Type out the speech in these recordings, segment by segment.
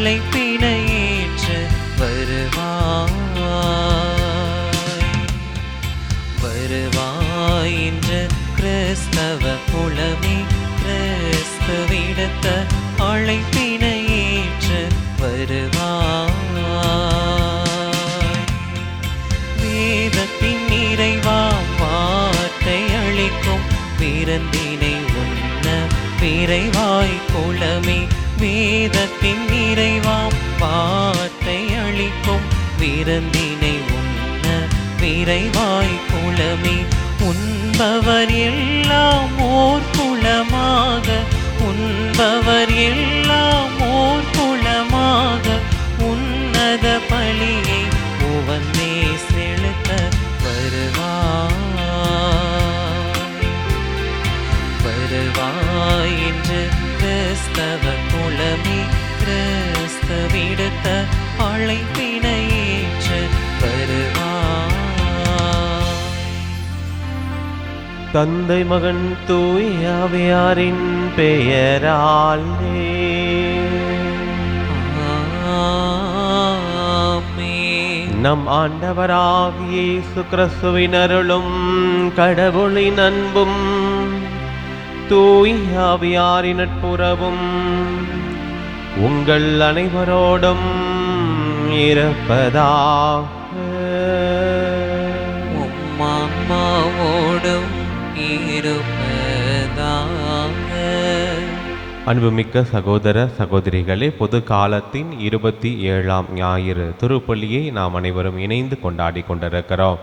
அழைப்பினை ஏற்று வருவாய் என்று கிறிஸ்தவ குலமே கிறிஸ்துவிடத்த அழைப்பினை ஏற்று வருவாய். வேதத்தின் நிறைவாம் வார்த்தை அளிக்கும் விருந்தினை உண்ண விரைவாய் குலமே. வேதத்தின் நிறைவாம் வார்த்தை அளிக்கும் விருந்தினை உண்ண விரைவாய் குலமே. உண்பவர் எல்லாம் ஓர் குலமாக, உண்பவர் எல்லாம் ஓர் குலமாக உன்னத பலியை உவந்தே செலுத்த வருவாய் என்று கிறிஸ்தவ குலமே கிறிஸ்துவிடத்த அழைப்பினை ஏற்று வருவாய். தந்தை மகன் தூய ஆவியாரின் பெயராலே ஆமென். நம் ஆண்டவராகிய இயேசு கிறிஸ்துவின் அருளும் கடவுளின் அன்பும் தூய ஆவியாரின் நட்புறவும் உங்கள் அனைவரோடும் இருப்பதாக. உம்மான்மாவோடும் இருப்பதாக. அன்புமிக்க சகோதர சகோதரிகளே, பொது காலத்தின் 27ஆம் ஞாயிறு திருப்பலியை நாம் அனைவரும் இணைந்து கொண்டாடி கொண்டிருக்கிறோம்.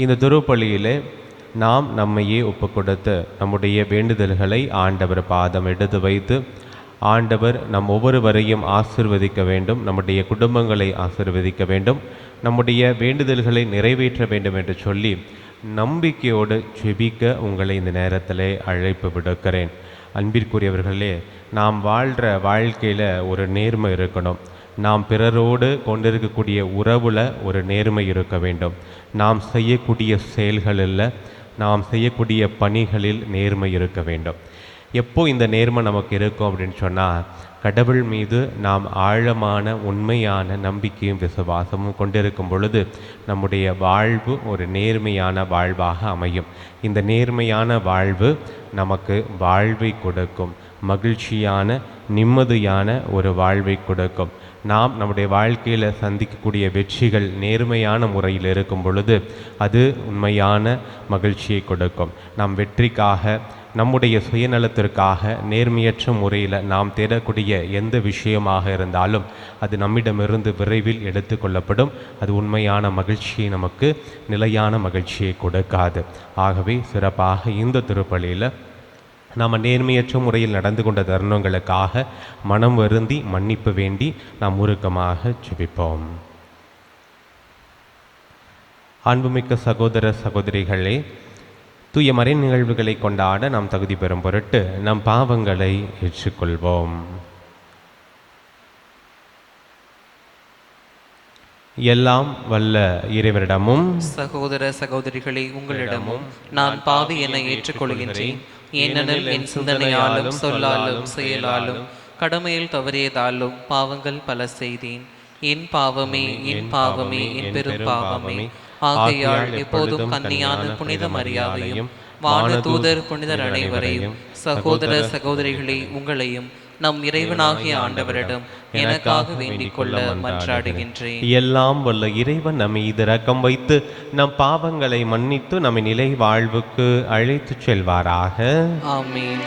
இந்த திருப்பலியிலே நாம் நம்மையே ஒப்பு கொடுத்து நம்முடைய வேண்டுதல்களை ஆண்டவர் பாதம் எடுத்து வைத்து ஆண்டவர் நம் ஒவ்வொருவரையும் ஆசீர்வதிக்க வேண்டும், நம்முடைய குடும்பங்களை ஆசீர்வதிக்க வேண்டும், நம்முடைய வேண்டுதல்களை நிறைவேற்ற வேண்டும் என்று சொல்லி நம்பிக்கையோடு ஜெபிக்க உங்களை இந்த நேரத்திலே அழைப்பு விடுக்கிறேன். அன்பிற்குரியவர்களே, நாம் வாழ்கிற வாழ்க்கையில் ஒரு நேர்மை இருக்கணும். நாம் பிறரோடு கொண்டிருக்கக்கூடிய உறவில் ஒரு நேர்மை இருக்க வேண்டும். நாம் செய்யக்கூடிய செயல்களில், நாம் செய்யக்கூடிய பணிகளில் நேர்மை இருக்க வேண்டும். எப்போ இந்த நேர்மை நமக்கு இருக்கும் அப்படின்னு சொன்னால், கடவுள் மீது நாம் ஆழமான உண்மையான நம்பிக்கையும் விசுவாசமும் கொண்டிருக்கும் பொழுது நம்முடைய வாழ்வு ஒரு நேர்மையான வாழ்வாக அமையும். இந்த நேர்மையான வாழ்வு நமக்கு வாழ்வை கொடுக்கும், மகிழ்ச்சியான நிம்மதியான ஒரு வாழ்வை கொடுக்கும். நாம் நம்முடைய வாழ்க்கையில் சந்திக்கக்கூடிய வெற்றிகள் நேர்மையான முறையில் இருக்கும் பொழுது அது உண்மையான மகிழ்ச்சியை கொடுக்கும். நாம் வெற்றிக்காக, நம்முடைய சுயநலத்திற்காக நேர்மையற்ற முறையில் நாம் தேடக்கூடிய எந்த விஷயமாக இருந்தாலும் அது நம்மிடமிருந்து விரைவில் எடுத்துக்கொள்ளப்படும். அது உண்மையான மகிழ்ச்சியை, நமக்கு நிலையான மகிழ்ச்சியை கொடுக்காது. ஆகவே சிறப்பாக இந்த திருப்பலியில் நாம் நேர்மையற்ற முறையில் நடந்து கொண்ட தருணங்களுக்காக மனம் வருந்தி மன்னிப்பு வேண்டி நாம் உருக்கமாக ஜெபிப்போம். அன்புமிக்க சகோதர சகோதரிகளே, தூய மறை நிகழ்வுகளை கொண்டாட நாம் தகுதி பெறும் பொருட்டு நம் பாவங்களை ஏற்றுக்கொள்வோம். எல்லாம் வல்ல இறைவரிடமும் சகோதர சகோதரிகளே உங்களிடமும் நான் பாவி என ஏற்றுக்கொள்கின்றேன். ஏனெனில் என் சிந்தனையாலும் சொல்லாலும் செயலாலும் கடமையில் தவறியதாலும் பாவங்கள் பல செய்தேன். என் பாவமே, என் பாவமே, என் பெரும் பாவமே. ஆகையால் எப்போதும் கன்னியான புனித மரியாதையும் வானதூதர் புனிதர் அனைவரையும் சகோதர சகோதரிகளை உங்களையும் நம் இறைவனாகிய ஆண்டவரிடம் எனக்காக வேண்டிக் கொள்ள மன்றாடுகின்றேன். எல்லாம் வல்ல இறைவன் நம்மை இரக்கம் வைத்து நம் பாவங்களை மன்னித்து நம்மை நிலை வாழ்வுக்கு அழைத்து செல்வாராக. ஆமென்.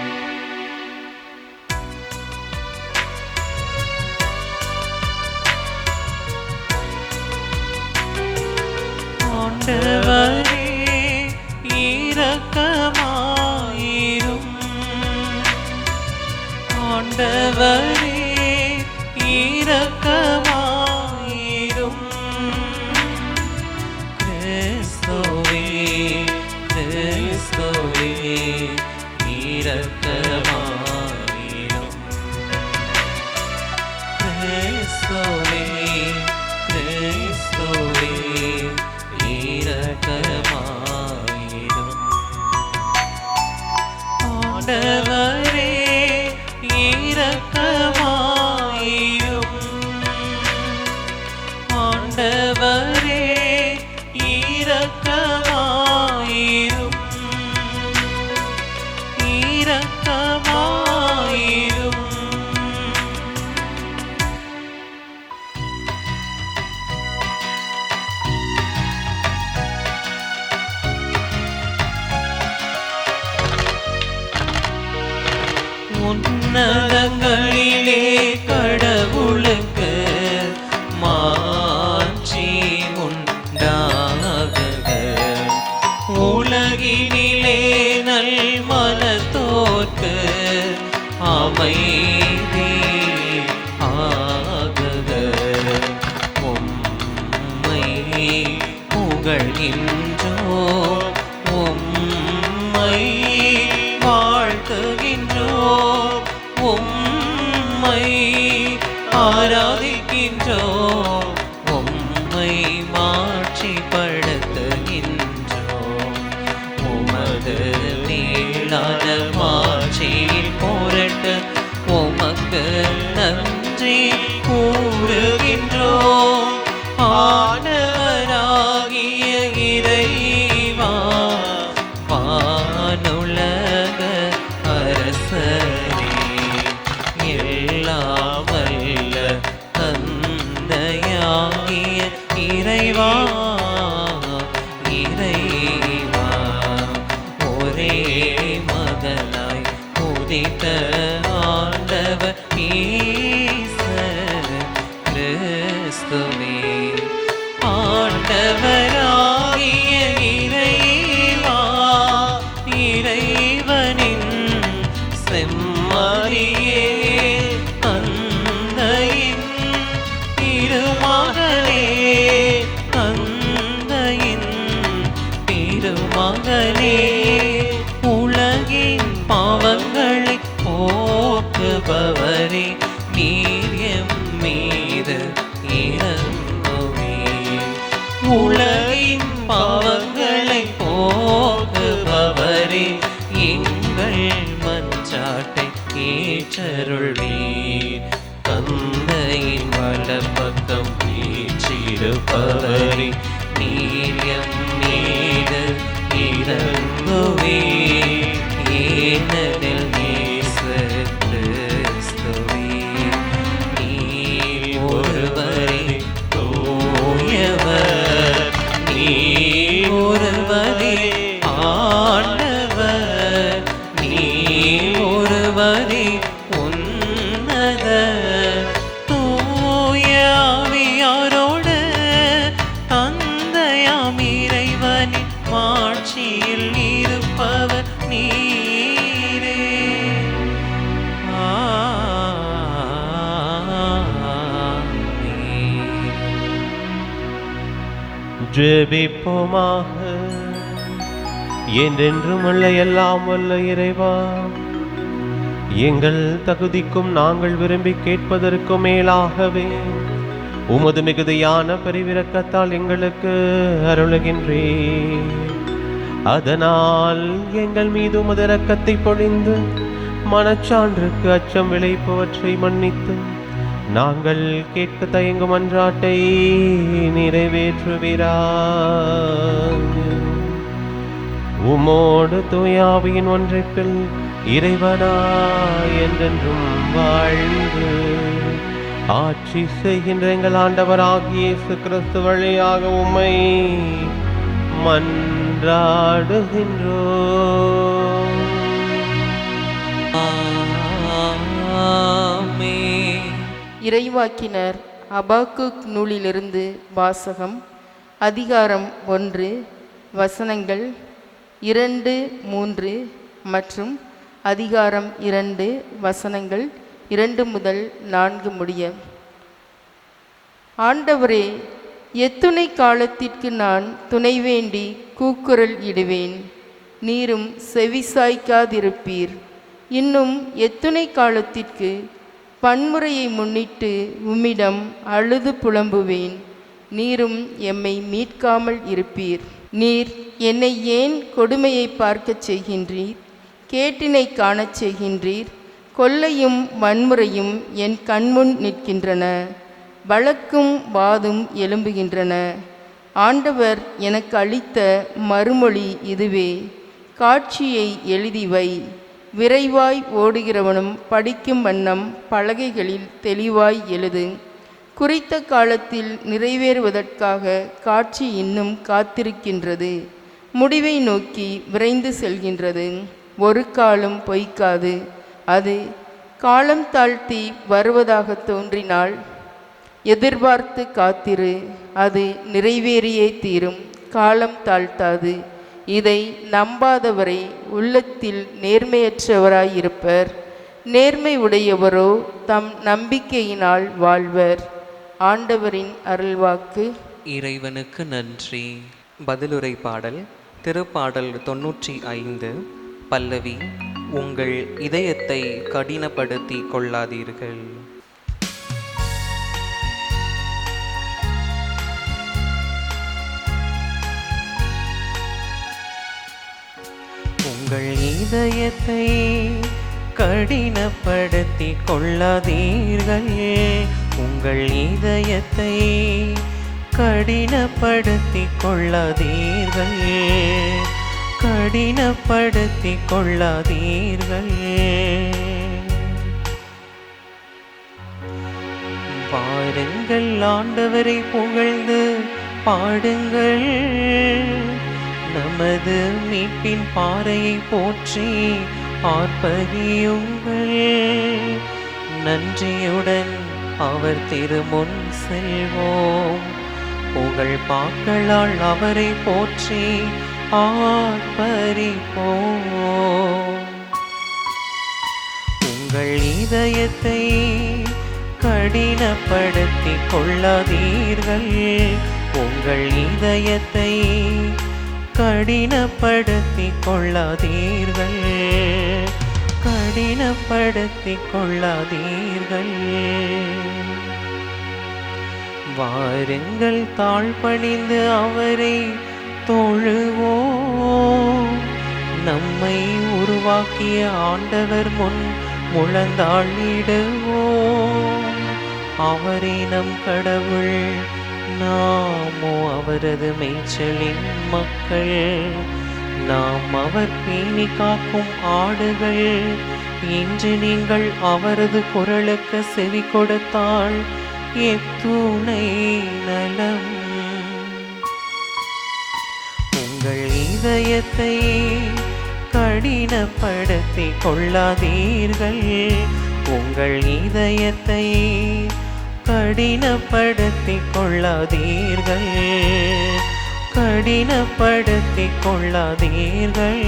ஆண்டவரே இரக்கமாயிரும். ஆண்டவரே இரக்கமாயிரும். கிறிஸ்துவே கிறிஸ்துவே இரக்கமாயிரும். ஆண்டவரே இரக்கமாயிரும், இரக்கமாயிரும். உன்னதங்களிலே கடவுளுக்கு மாட்சி உண்டாகுக. உலகினிலே நல் மனத்தோர்க்கு அமைதி ஆகுக. உம்மை புகழ்கின்றோம், உம்மை வாழ்த்துகின்றோம், உம்மை ஆராதிக்கின்றோம், உம்மை மாட்சிப்படுத்துகின்றோம். உமது மேலான மாட்சியின் பொருட்டு உமக்கு நன்றி கூறுகின்றோம். ஆண்டவராகிய இறைவா, வானுலக அரசரே, எல்லாம் வல்ல தந்தையாகிய இறைவா, இறைவா, ஒரே மகனாய் உதித்த ஆண்டவர் இயேசு கிறிஸ்துவே, ஆண்டவராகிய இறைவா, இறைவனின் செம்மறியே, தந்தையின் திருமகனே, தந்தையின் திருமகனே, உலகின் பாவங்களை போக்குபவரே, நீர் எம் மீது இரங்குவீர். உலகின் பாவங்களை போக்குபவரே, எங்கள் மன்றாட்டை ஏற்றருள்வீர். தந்தையின் வலப்பக்கம் வீற்றிருப்பவரே, நீர் எம் மீது இரங்குவீர். ஏனெனில் இயேசு கிறிஸ்துவே, நீர் ஒருவரே தூயவர், நீர் ஒருவரே ஆண்டவர், நீர் ஒருவரே உன்னத. தூய ஆவியாரோடு தந்தையாம் இறைவனின் மாட்சியில் இருப்பவர் நீரே. ஆமென். ஜெபிப்போமாக. என்றென்றும் உள்ள எல்லாம் வல்ல இறைவா, எங்கள் தகுதிக்கும் நாங்கள் விரும்பி கேட்பதற்கும் மேலாகவே உமது மிகுதியான பெருவிரக்கத்தால் எங்களுக்கு அருளுகின்றீர். அதனால் எங்கள் மீது உமது இரக்கத்தை பொழிந்து மனச்சான்றுக்கு அச்சம் விளைப்பவற்றை மன்னித்து நாங்கள் கேட்க தயங்கும் அன்றாட்டை நிறைவேற்றுவீராக. உமோடு தூயாவியின் ஒன்றைப்பில் இறைவனாய் என்றென்றும் வாழ்ந்து ஆட்சி செய்கின்ற எங்கள் ஆண்டவராகிய இயேசு கிறிஸ்து வழியாக உம்மை மன்றாடுகின்றோம். ஆமென். இறைவாக்கினர் அபாக்குக் நூலிலிருந்து வாசகம். அதிகாரம் 1, வசனங்கள் 2, 3 மற்றும் அதிகாரம் 2, வசனங்கள் 2 முதல் 4 முடிய. ஆண்டவரே, எத்துணை காலத்திற்கு நான் துணை வேண்டி கூக்குரல் இடுவேன், நீரும் செவிசாய்க்காதிருப்பீர். இன்னும் எத்துணை காலத்திற்கு பன்முறையை முன்னிட்டு உம்மிடம் அழுது புலம்புவேன், நீரும் எம்மை மீட்காமல் இருப்பீர். நீர் என்னை ஏன் கொடுமையை பார்க்கச் செய்கின்றீர்? கேட்டினை காணச் செய்கின்றீர். கொள்ளையும் வன்முறையும் என் கண்முன் நிற்கின்றன. வழக்கும் வாதும் எழும்புகின்றன. ஆண்டவர் எனக்கு அளித்த மறுமொழி இதுவே: காட்சியை எழுதி வை, விரைவாய் ஓடுகிறவனும் படிக்கும் வண்ணம் பலகைகளில் தெளிவாய் எழுது. குறித்த காலத்தில் நிறைவேறுவதற்காக காட்சி இன்னும் காத்திருக்கின்றது, முடிவை நோக்கி விரைந்து செல்கின்றது. ஒரு காலம் பொய்க்காது. அது காலம் தாழ்த்தி வருவதாக தோன்றினால் எதிர்பார்த்து காத்திரு, அது நிறைவேறியே தீரும், காலம் தாழ்த்தாது. இதை நம்பாதவரை உள்ளத்தில் நேர்மையற்றவராயிருப்பர். நேர்மை உடையவரோ தம் நம்பிக்கையினால் வாழ்வர். ஆண்டவரின் அருள்வாக்கு. இறைவனுக்கு நன்றி. பதிலுரை பாடல். திருப்பாடல் 95 பல்லவி. உங்கள் இதயத்தை கடினப்படுத்தி கொள்ளாதீர்கள். உங்கள் இதயத்தை கடினப்படுத்தி கொள்ளாதீர்கள். உங்கள் இதயத்தை கடினப்படுத்தி கொள்ளாதீர்கள். கடினப்படுத்தி கொள்ளாதீர்கள். பாருங்கள், ஆண்டவரை புகழ்ந்து பாடுங்கள். நமது மீட்பின் பாறையை போற்றி ஆர்ப்பரியுங்கள். நன்றியுடன் அவர் திருமுன் செல்வோம். புகழ் பாக்களால் அவரை போற்றி ஆர்ப்பரிப்போம். உங்கள் இதயத்தை கடினப்படுத்தி கொள்ளாதீர்கள். உங்கள் இதயத்தை கடினப்படுத்தி கொள்ளாதீர்கள். கடினப்படுத்தி கொள்ளாதீர்கள். வாருங்கள், தாழ்பணிந்து அவரை தொழுவோம். நம்மை உருவாக்கிய ஆண்டவர் முன் முழந்தாளிடுவோம். அவரே நம் கடவுள், நாமோ அவரது மேய்ச்சலின் மக்கள். நாம் அவர் பேணி காக்கும் ஆடுகள். இன்று நீங்கள் அவரது குரலுக்கு செவி கொடுத்தால் எத்துணை நலம். உங்கள் இதயத்தை கடினப்படுத்தி கொள்ளாதீர்கள். உங்கள் இதயத்தை கடினப்படுத்தி கொள்ளாதீர்கள். கடினப்படுத்தி கொள்ளாதீர்கள்.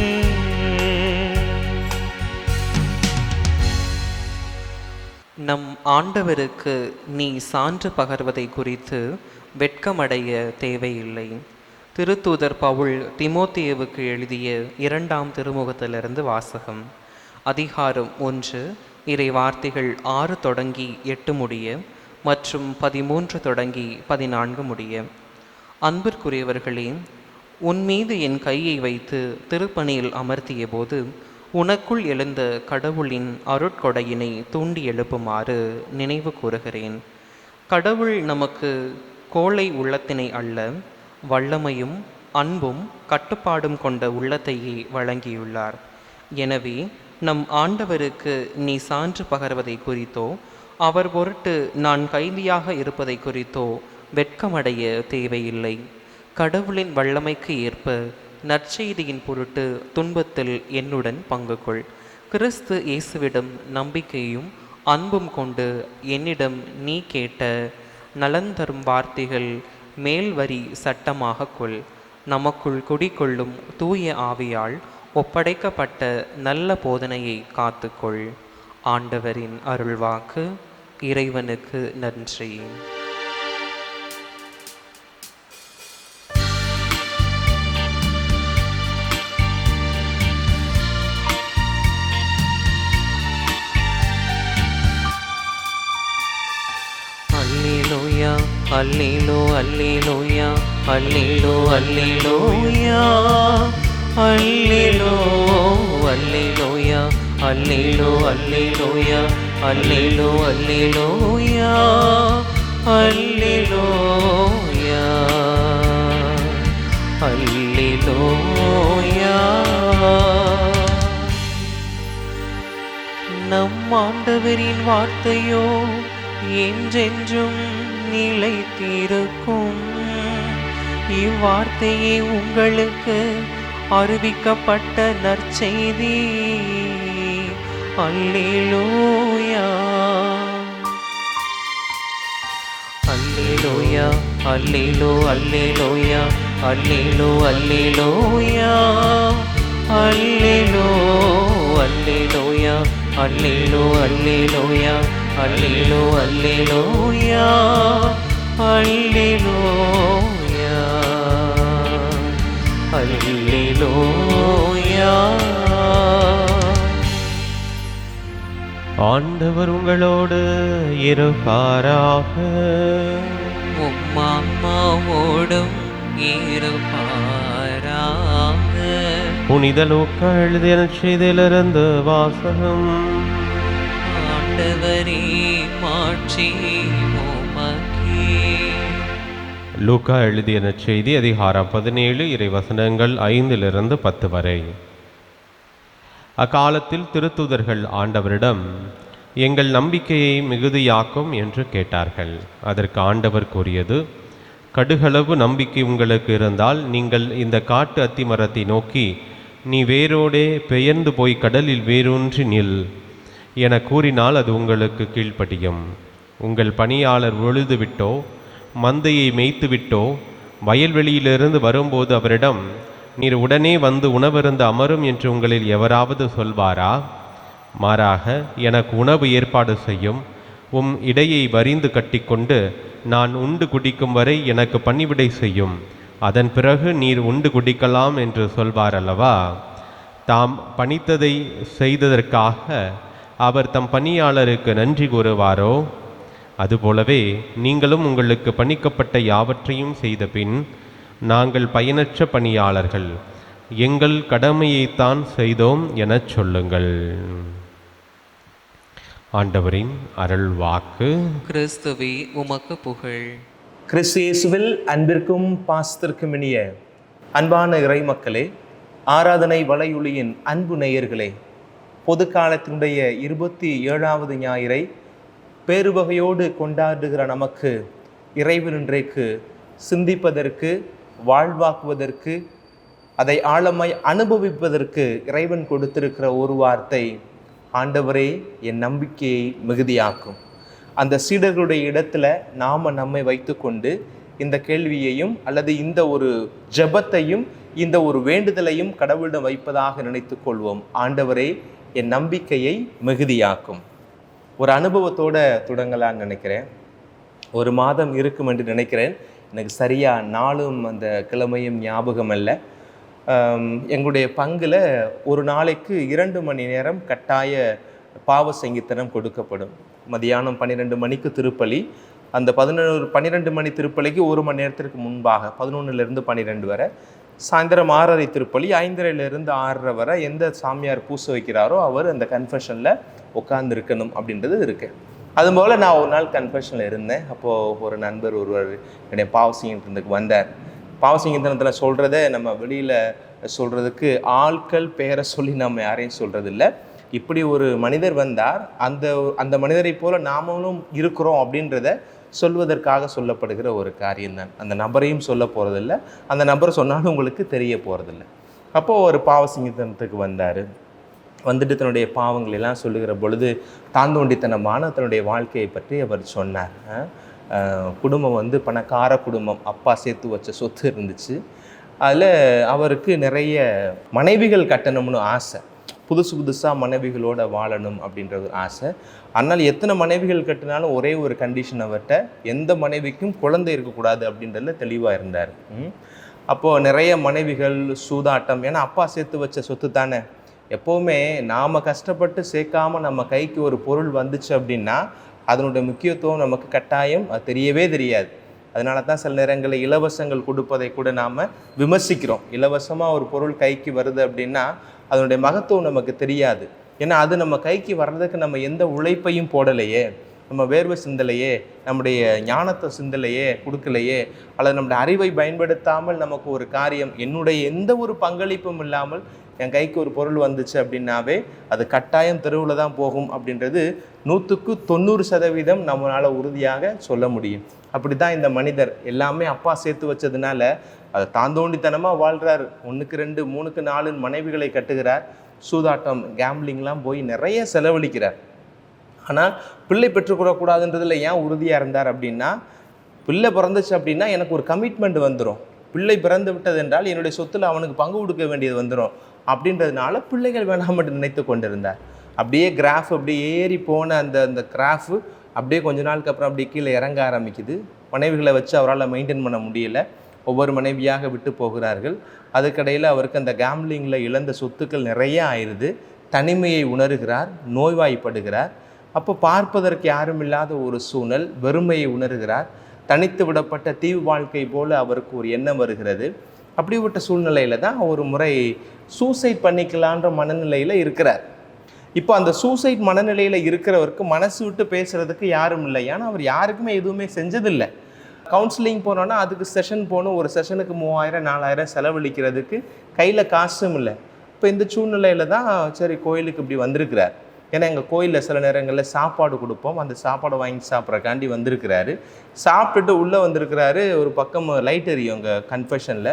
நம் ஆண்டவருக்கு நீ சான்று பகர்வதை குறித்து வெட்கமடைய தேவையில்லை. திருத்தூதர் பவுல் திமோத்தேயுவுக்கு எழுதிய 2ஆம் திருமுகத்திலிருந்து வாசகம். அதிகாரம் 1, இறை வார்த்தைகள் 6 தொடங்கி 8 முடிய மற்றும் 13 தொடங்கி 14 முடிய. அன்பிற்குரியவர்களே, உன்மீது என் கையை வைத்து திருப்பணியில் அமர்த்திய போது உனக்குள் எழுந்த கடவுளின் அருட்கொடையினை தூண்டி எழுப்புமாறு நினைவு கூறுகிறேன். கடவுள் நமக்கு கோழை உள்ளத்தினை அல்ல, வல்லமையும் அன்பும் கட்டுப்பாடும் கொண்ட உள்ளத்தையே வழங்கியுள்ளார். எனவே நம் ஆண்டவருக்கு நீ சான்று பகர்வதை குறித்தோ அவர் பொருட்டு நான் கைதியாக இருப்பதை குறித்தோ வெட்கமடைய தேவையில்லை. கடவுளின் வல்லமைக்கு ஏற்ப நற்செய்தியின் பொருட்டு துன்பத்தில் என்னுடன் பங்கு கொள். கிறிஸ்து இயேசுவிடம் நம்பிக்கையும் அன்பும் கொண்டு என்னிடம் நீ கேட்ட நலந்தரும் வார்த்தைகள் மேல்வரி சட்டமாக கொள். நமக்குள் குடிகொள்ளும் தூய ஆவியால் ஒப்படைக்கப்பட்ட நல்ல போதனையை காத்துக்கொள். ஆண்டவரின் அருள்வாக்கு. இறைவனுக்கு நன்றி. அல்லேலூயா, அல்லேலூ, அல்லேலூயா, அல்லேலூ, அல்லேலூயா, அல்லேலூ, அல்லேலூயா, அல்லேலூ, அல்லேலூயா, அல்லேலூ, அல்லேலூயா, அல்லேலூயா அல்லேலூயா. நம் ஆண்டவரின் வார்த்தையோ என்றென்றும் நிலைத்திருக்கும். இவ்வார்த்தையே உங்களுக்கு அறிவிக்கப்பட்ட நற்செய்தி. அல்லேலூயா அல்லேலூயா அல்லேலூ அல்லேலூயா அல்லேலூ அல்லேலூயா அல்லேலூ அல்லேலூயா அல்லேலூ அல்லேலூயா அல்லேலூ அல்லேலூயா அல்லேலூயா அல்லேலூயா. ஆண்டவர் உங்களோடு இருப்பாராக. உம் ஆன்மாவோடும் இருப்பாராக. புனித லூக்கா எழுதிய நற்செய்தியிலிருந்து வாசகம். ஆண்டவரே மாட்சி உமக்கே. லூக்கா எழுதிய நற்செய்தி அதிகாரம் 17 இறைவசனங்கள் 5-10 வரை. அக்காலத்தில் திருத்தூதர்கள் ஆண்டவரிடம், எங்கள் நம்பிக்கையை மிகுதியாக்கும் என்று கேட்டார்கள். அதற்கு ஆண்டவர் கூறியது, கடுகளவு நம்பிக்கை உங்களுக்கு இருந்தால் நீங்கள் இந்த காட்டு அத்திமரத்தை நோக்கி, நீ வேரோடே பெயர்ந்து போய் கடலில் வேரூன்றி நில் என கூறினால் அது உங்களுக்கு கீழ்ப்படியும். உங்கள் பணியாளர் உழுதுவிட்டோ மந்தையை மேய்த்துவிட்டோ வயல்வெளியிலிருந்து வரும்போது அவரிடம், நீர் உடனே வந்து உணவருந்த அமரும் என்று உங்களில் எவராவது சொல்வாரா? மாறாக, எனக்கு உணவு ஏற்பாடு செய்யும், உம் இடையை வரிந்து கட்டிக்கொண்டு நான் உண்டு குடிக்கும் வரை எனக்கு பணிவிடை செய்யும், அதன் பிறகு நீர் உண்டு குடிக்கலாம் என்று சொல்வார் அல்லவா? தாம் பணித்ததை செய்ததற்காக அவர் தம் பணியாளருக்கு நன்றி கூறுவாரோ? அதுபோலவே நீங்களும் உங்களுக்கு பணிக்கப்பட்ட யாவற்றையும் செய்த பின், நாங்கள் பயனற்ற பணியாளர்கள், எங்கள் கடமையைத்தான் செய்தோம் எனச் சொல்லுங்கள். ஆண்டவரின் அருள் வாக்கு. கிறிஸ்துவே உமக்கு புகழ். கிறிஸ்து இயேசுவில் அன்பிற்கும் பாசத்திற்கும் இனிய அன்பான இறை மக்களே, ஆராதனை வலையொலியின் அன்பு நேயர்களே, பொது காலத்தினுடைய 27வது ஞாயிறை பேருவகையோடு கொண்டாடுகிற நமக்கு இறைவன் இன்றைக்கு சிந்திப்பதற்கு, வாழ்வாக்குவதற்கு, அதை ஆழமாய் அனுபவிப்பதற்கு இறைவன் கொடுத்திருக்கிற ஒரு வார்த்தை, ஆண்டவரே என் நம்பிக்கையை மிகுதியாக்கும். அந்த சீடர்களுடைய இடத்துல நாம் நம்மை வைத்து கொண்டு இந்த கேள்வியையும் அல்லது இந்த ஒரு ஜெபத்தையும் இந்த ஒரு வேண்டுதலையும் கடவுளிடம் வைப்பதாக நினைத்து கொள்வோம். ஆண்டவரே என் நம்பிக்கையை மிகுதியாக்கும். ஒரு அனுபவத்தோடு தொடங்கலான்னு நினைக்கிறேன். ஒரு மாதம் இருக்கும் என்று நினைக்கிறேன். எனக்கு சரியாக நாளும் அந்த கிழமையும் ஞாபகம் அல்ல. எங்களுடைய பங்கில் ஒரு நாளைக்கு 2 மணி நேரம் கட்டாய பாவ சங்கீதனம் கொடுக்கப்படும். மதியானம் 12 மணிக்கு திருப்பலி. அந்த 12 மணி திருப்பலிக்கு 1 மணி நேரத்திற்கு முன்பாக 11லிருந்து 12 வரை, சாயந்தரம் 6:30 திருப்பலி, 5:30லிருந்து 6:30 வரை எந்த சாமியார் பூச வைக்கிறாரோ அவர் அந்த கன்ஃபெஷனில் உட்கார்ந்து இருக்கணும் அப்படின்றது இருக்கு. அதுபோல் நான் ஒரு நாள் கன்ஃபெஷனில் இருந்தேன். அப்போது ஒரு நண்பர் ஒருவர் என்னுடைய பாவசிங்கத்துக்கு வந்தார். பாவசிங்கத்தனத்தில் சொல்கிறத நம்ம வெளியில் சொல்கிறதுக்கு ஆட்கள் பேரை சொல்லி நம்ம யாரையும் சொல்கிறதில்ல. இப்படி ஒரு மனிதர் வந்தார், அந்த மனிதரை போல் நாமளும் இருக்கிறோம் அப்படின்றத சொல்வதற்காக சொல்லப்படுகிற ஒரு காரியம்தான். அந்த நபரையும் சொல்ல போகிறதில்ல, அந்த நபரை சொன்னாலும் உங்களுக்கு தெரிய போகிறதில்ல. அப்போது ஒரு பாவசிங்கத்தனத்துக்கு வந்தார். வந்துட்டு தன்னுடைய பாவங்களெல்லாம் சொல்லுகிற பொழுது தாந்தோண்டித்தனமான தன்னுடைய வாழ்க்கையை பற்றி அவர் சொன்னார். குடும்பம் பணக்கார குடும்பம், அப்பா சேர்த்து வச்ச சொத்து இருந்துச்சு. அதில் அவருக்கு நிறைய மனைவிகள் கட்டணும்னு ஆசை, புதுசாக மனைவிகளோடு வாழணும் அப்படின்ற ஒரு ஆசை. ஆனால் எத்தனை மனைவிகள் கட்டினாலும் ஒரே ஒரு கண்டிஷன் அவர்கிட்ட, எந்த மனைவிக்கும் குழந்தை இருக்கக்கூடாது அப்படின்றதுல தெளிவாக இருந்தார். அப்போது நிறைய மனைவிகள், சூதாட்டம், ஏன்னா அப்பா சேர்த்து வச்ச சொத்து தானே. எப்போவுமே நாம் கஷ்டப்பட்டு சேர்க்காமல் நம்ம கைக்கு ஒரு பொருள் வந்துச்சு அப்படின்னா அதனுடைய முக்கியத்துவம் நமக்கு கட்டாயம் தெரியவே தெரியாது. அதனால தான் சில நேரங்களில் இலவசங்கள் கொடுப்பதை கூட நாம் விமர்சிக்கிறோம். இலவசமாக ஒரு பொருள் கைக்கு வருது அப்படின்னா அதனுடைய மகத்துவம் நமக்கு தெரியாது. ஏன்னா அது நம்ம கைக்கு வர்றதுக்கு நம்ம எந்த உழைப்பையும் போடலையே, நம்ம வேர்வை சிந்தலையே, நம்முடைய ஞானத்தை சிந்தலையே, கொடுக்கலையே, அல்லது நம்முடைய அறிவை பயன்படுத்தாமல் நமக்கு ஒரு காரியம், என்னுடைய எந்த ஒரு பங்களிப்பும் இல்லாமல் என் கைக்கு ஒரு பொருள் வந்துச்சு அப்படின்னாவே அது கட்டாயம் தெருவில் தான் போகும் அப்படின்றது 100% நம்மளால் உறுதியாக சொல்ல முடியும். அப்படி தான் இந்த மனிதர் எல்லாமே அப்பா சேர்த்து வச்சதுனால அதை தாந்தோண்டித்தனமாக வாழ்கிறார். 1க்கு 2, 3க்கு 4 மனைவிகளை கட்டுகிறார். சூதாட்டம், கேம்லிங்லாம் போய் நிறைய செலவழிக்கிறார். ஆனால் பிள்ளை பெற்றுக்கூடக்கூடாதுன்றதில் ஏன் உறுதியாக இருந்தார் அப்படின்னா, பிள்ளை பிறந்துச்சு அப்படின்னா எனக்கு ஒரு கமிட்மெண்ட் வந்துடும், பிள்ளை பிறந்து விட்டது என்றால் என்னுடைய சொத்தில் அவனுக்கு பங்கு கொடுக்க வேண்டியது வந்துடும் அப்படின்றதுனால பிள்ளைகள் வேணாம் என்று நினைத்து கொண்டிருந்தார். அப்படியே கிராஃப் அப்படியே ஏறி போன அந்த கிராஃபு அப்படியே கொஞ்ச நாளுக்கு அப்புறம் அப்படியே கீழே இறங்க ஆரம்பிக்குது. மனைவிகளை வச்சு அவரால் மெயின்டைன் பண்ண முடியல. ஒவ்வொரு மனைவியாக விட்டு போகிறார்கள். அதுக்கடையில் அவருக்கு அந்த கேம்லிங்கில் இழந்த சொத்துக்கள் நிறைய ஆயிடுது. தனிமையை உணர்கிறார், நோய்வாய்ப்படுகிறார். அப்போ பார்ப்பதற்கு யாரும் இல்லாத ஒரு சூழல், வெறுமையை உணர்கிறார். தனித்து விடப்பட்ட தீவு வாழ்க்கை போல அவருக்கு ஒரு எண்ணம் வருகிறது. அப்படிப்பட்ட சூழ்நிலையில் தான் ஒரு முறை சூசைட் பண்ணிக்கலான்ற மனநிலையில் இருக்கிறார். இப்போ அந்த சூசைட் மனநிலையில் இருக்கிறவருக்கு மனசு விட்டு பேசுகிறதுக்கு யாரும் இல்லை. ஏன்னா அவர் யாருக்குமே எதுவுமே செஞ்சதில்லை. கவுன்சிலிங் போனோன்னா அதுக்கு செஷன் போகணும், ஒரு செஷனுக்கு 3000 4000 செலவழிக்கிறதுக்கு கையில் காசும் இல்லை. இப்போ இந்த சூழ்நிலையில் தான் சரி கோயிலுக்கு இப்படி வந்திருக்கிறார். ஏன்னா எங்கள் கோயிலில் சில நேரங்களில் சாப்பாடு கொடுப்போம், அந்த சாப்பாடை வாங்கி சாப்பிட்றக்காண்டி வந்திருக்கிறாரு. சாப்பிட்டுட்டு உள்ளே வந்திருக்கிறாரு. ஒரு பக்கம் லைட் எரியும் அங்கே கன்ஃபெஷனில்.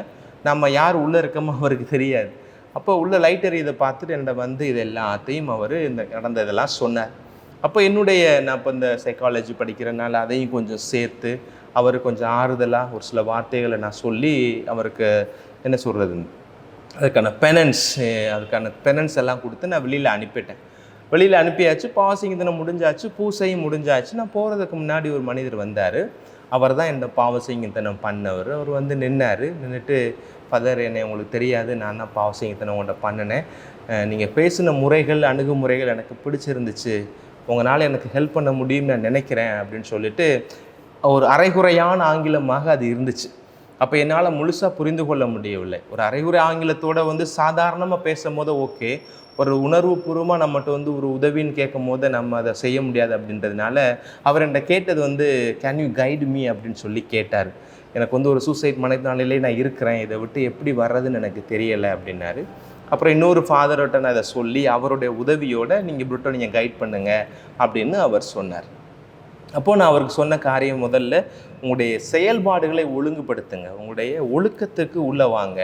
நம்ம யார் உள்ளே இருக்கமோ அவருக்கு தெரியாது. அப்போ உள்ள லைட் எரியதை பார்த்துட்டு என்னை வந்து இது எல்லாத்தையும் அவர் இந்த நடந்ததெல்லாம் சொன்னார். அப்போ நான் இப்போ இந்த சைக்காலஜி படிக்கிறனால அதையும் கொஞ்சம் சேர்த்து அவர் கொஞ்சம் ஆறுதலாக ஒரு சில வார்த்தைகளை நான் சொல்லி அவருக்கு என்ன சொல்கிறது, அதுக்கான பெனன்ஸ் எல்லாம் கொடுத்து நான் வெளியில் அனுப்பிட்டேன். வெளியில் அனுப்பியாச்சு, பாவசிங்கத்தனம் முடிஞ்சாச்சு, பூசையும் முடிஞ்சாச்சு. நான் போகிறதுக்கு முன்னாடி ஒரு மனிதர் வந்தார். அவர் தான் இந்த பாவசிங்கத்தனம் பண்ணவர். அவர் வந்து நின்றுட்டு, ஃபாதர் என்னை உங்களுக்கு தெரியாது, நான் தான் பாவசிங்கத்தனம் உங்கள்கிட்ட பண்ணினேன், நீங்கள் பேசின முறைகள் அணுகுமுறைகள் எனக்கு பிடிச்சிருந்துச்சு, உங்களால் எனக்கு ஹெல்ப் பண்ண முடியும்னு நான் நினைக்கிறேன் அப்படின்னு சொல்லிட்டு ஒரு அரைகுறையான ஆங்கிலமாக அது இருந்துச்சு. அப்போ என்னால் முழுசாக புரிந்து கொள்ள முடியவில்லை. ஒரு அரைகுறை ஆங்கிலத்தோடு வந்து சாதாரணமாக பேசும் போது ஓகே, ஒரு உணர்வு பூர்வமாக நம்மகிட்ட வந்து ஒரு உதவின்னு கேட்கும் போது நம்ம அதை செய்ய முடியாது அப்படின்றதுனால அவர் என்கிட்ட கேட்டது வந்து கேன் யூ கைடு மீ அப்படின்னு சொல்லி கேட்டார். எனக்கு வந்து ஒரு சூசைட் மனநிலையிலே நான் இருக்கிறேன், இதை விட்டு எப்படி வர்றதுன்னு எனக்கு தெரியலை அப்படின்னாரு. அப்புறம் இன்னொரு ஃபாதர்கிட்ட நான் அதை சொல்லி அவருடைய உதவியோடு நீங்கள் கைட் பண்ணுங்க அப்படின்னு அவர் சொன்னார். அப்போது நான் அவருக்கு சொன்ன காரியம் முதல்ல உங்களுடைய செயல்பாடுகளை ஒழுங்குபடுத்துங்க, உங்களுடைய ஒழுக்கத்துக்கு உள்ளே வாங்க,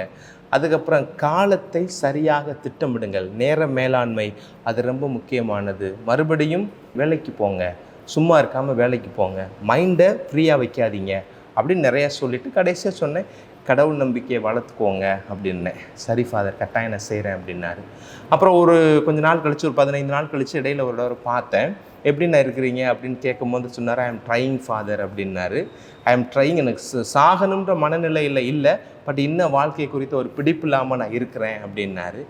அதுக்கப்புறம் காலத்தை சரியாக திட்டமிடுங்கள், நேர மேலாண்மை அது ரொம்ப முக்கியமானது, மறுபடியும் வேலைக்கு போங்க, சும்மா இருக்காமல் வேலைக்கு போங்க, மைண்டை ஃப்ரீயாக வைக்காதீங்க அப்படின்னு நிறையா சொல்லிவிட்டு கடைசியாக சொன்னேன் கடவுள் நம்பிக்கையை வளர்த்துக்கோங்க அப்படின்னேன். சரி ஃபாதர் கட்டாயம் நான் செய்கிறேன் அப்படின்னாரு. அப்புறம் ஒரு கொஞ்ச நாள் கழித்து ஒரு 15 நாள் கழித்து இடையில் ஒரு தடவை பார்த்தேன். எப்படி நான் இருக்கிறீங்க அப்படின்னு கேட்கும்போது சொன்னார் ஐ எம் ட்ரையிங் ஃபாதர் அப்படின்னாரு. ஐ எம் ட்ரையிங், எனக்கு சாகணுன்ற மனநிலையில் இல்லை, பட் இன்னும் வாழ்க்கை குறித்த ஒரு பிடிப்பு இல்லாமல் நான் இருக்கிறேன் அப்படின்னாரு.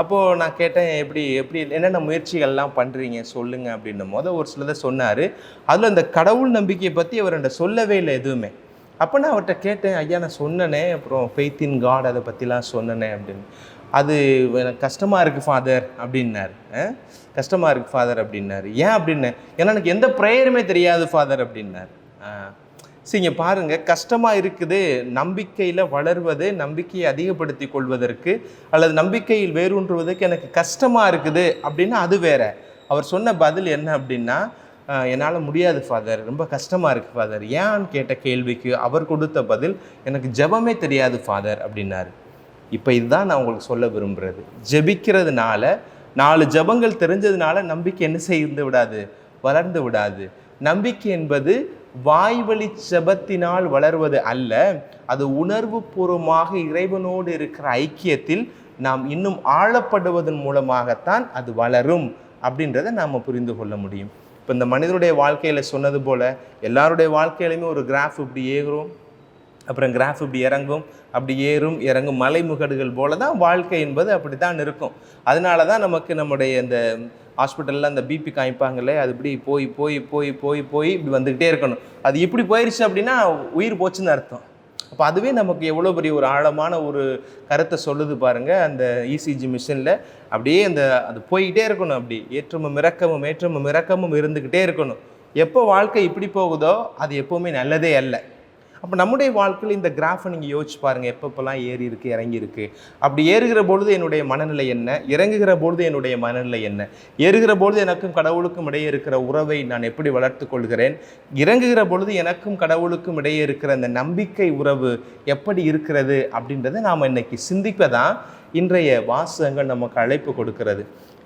அப்போது நான் கேட்டேன் எப்படி என்னென்ன முயற்சிகள்லாம் பண்ணுறீங்க சொல்லுங்கள் அப்படின்னும் போது ஒரு சிலதை சொன்னார். அதில் அந்த கடவுள் நம்பிக்கையை பற்றி அவர் என்கிட்ட சொல்லவே இல்லை எதுவுமே. அப்போ நான் அவர்கிட்ட கேட்டேன், ஐயா நான் சொன்னனே, அப்புறம் ஃபெய்த் இன் காட் அதை பற்றிலாம் சொன்னனே அப்படின்னு. அது எனக்கு கஷ்டமாக இருக்குது ஃபாதர் அப்படின்னாரு. கஷ்டமாக இருக்குது ஃபாதர் அப்படின்னாரு. ஏன் அப்படின்னு, ஏன்னா எனக்கு எந்த ப்ரேயருமே தெரியாது ஃபாதர் அப்படின்னாரு. சரி இங்கே பாருங்கள், கஷ்டமாக இருக்குது, நம்பிக்கையில் வளர்வது, நம்பிக்கையை அதிகப்படுத்தி கொள்வதற்கு அல்லது நம்பிக்கையில் வேரூன்றுவதற்கு எனக்கு கஷ்டமாக இருக்குது அப்படின்னா அது வேற. அவர் சொன்ன பதில் என்ன அப்படின்னா, என்னால் முடியாது ஃபாதர், ரொம்ப கஷ்டமாக இருக்குது ஃபாதர். ஏன்னு கேட்ட கேள்விக்கு அவர் கொடுத்த பதில் எனக்கு ஜெபமே தெரியாது ஃபாதர் அப்படின்னாரு. இப்போ இதுதான் நான் உங்களுக்கு சொல்ல விரும்புகிறது. ஜெபிக்கிறதுனால 4 ஜெபங்கள் தெரிஞ்சதுனால நம்பிக்கை என்ன செய்து விடாது, வளர்ந்து விடாது. நம்பிக்கை என்பது வாய்வழி ஜெபத்தினால் வளர்வது அல்ல, அது உணர்வு பூர்வமாக இறைவனோடு இருக்கிற ஐக்கியத்தில் நாம் இன்னும் ஆழப்படுவதன் மூலமாகத்தான் அது வளரும் அப்படின்றத நாம் புரிந்து கொள்ள முடியும். இப்போ இந்த மனிதனுடைய வாழ்க்கையில் சொன்னது போல் எல்லாருடைய வாழ்க்கையிலையுமே ஒரு கிராஃப் இப்படி ஏறும், அப்புறம் கிராஃப் இப்படி இறங்கும், அப்படி ஏறும் இறங்கும், மலைமுகடுகள் போல தான் வாழ்க்கை என்பது அப்படி தான் இருக்கும். அதனால தான் நமக்கு நம்முடைய இந்த ஹாஸ்பிட்டலில் அந்த பிபி காமிப்பாங்களே, அது இப்படி போய் போய் போய் போய் போய் இப்படி வந்துக்கிட்டே இருக்கணும். அது இப்படி போயிடுச்சு அப்படின்னா உயிர் போச்சுன்னு அர்த்தம். அப்போ அதுவே நமக்கு எவ்வளோ பெரிய ஒரு ஆழமான ஒரு கருத்தை சொல்லுது பாருங்கள். அந்த இசிஜி மிஷினில் அப்படியே அது போய்கிட்டே இருக்கணும், அப்படி ஏற்றமும் இறக்கமும் இருந்துக்கிட்டே இருக்கணும். எப்போ வாழ்க்கை இப்படி போகுதோ அது எப்போவுமே நல்லதே அல்ல. அப்போ நம்முடைய வாழ்க்கையில் இந்த கிராஃபை நீங்கள் யோசிச்சு பாருங்கள், எப்பப்பெல்லாம் ஏறி இருக்குது இறங்கி இருக்குது. அப்படி ஏறுகிற பொழுது என்னுடைய மனநிலை என்ன, இறங்குகிற பொழுது என்னுடைய மனநிலை என்ன, ஏறுகிற பொழுது எனக்கும் கடவுளுக்கும் இடையே இருக்கிற உறவை நான் எப்படி வளர்த்து கொள்கிறேன், இறங்குகிற பொழுது எனக்கும் கடவுளுக்கும் இடையே இருக்கிற அந்த நம்பிக்கை உறவு எப்படி இருக்கிறது அப்படின்றத நாம் இன்னைக்கு சிந்திப்பதான் இன்றைய வாசகங்கள் நமக்கு அழைப்பு கொடுக்கிறது.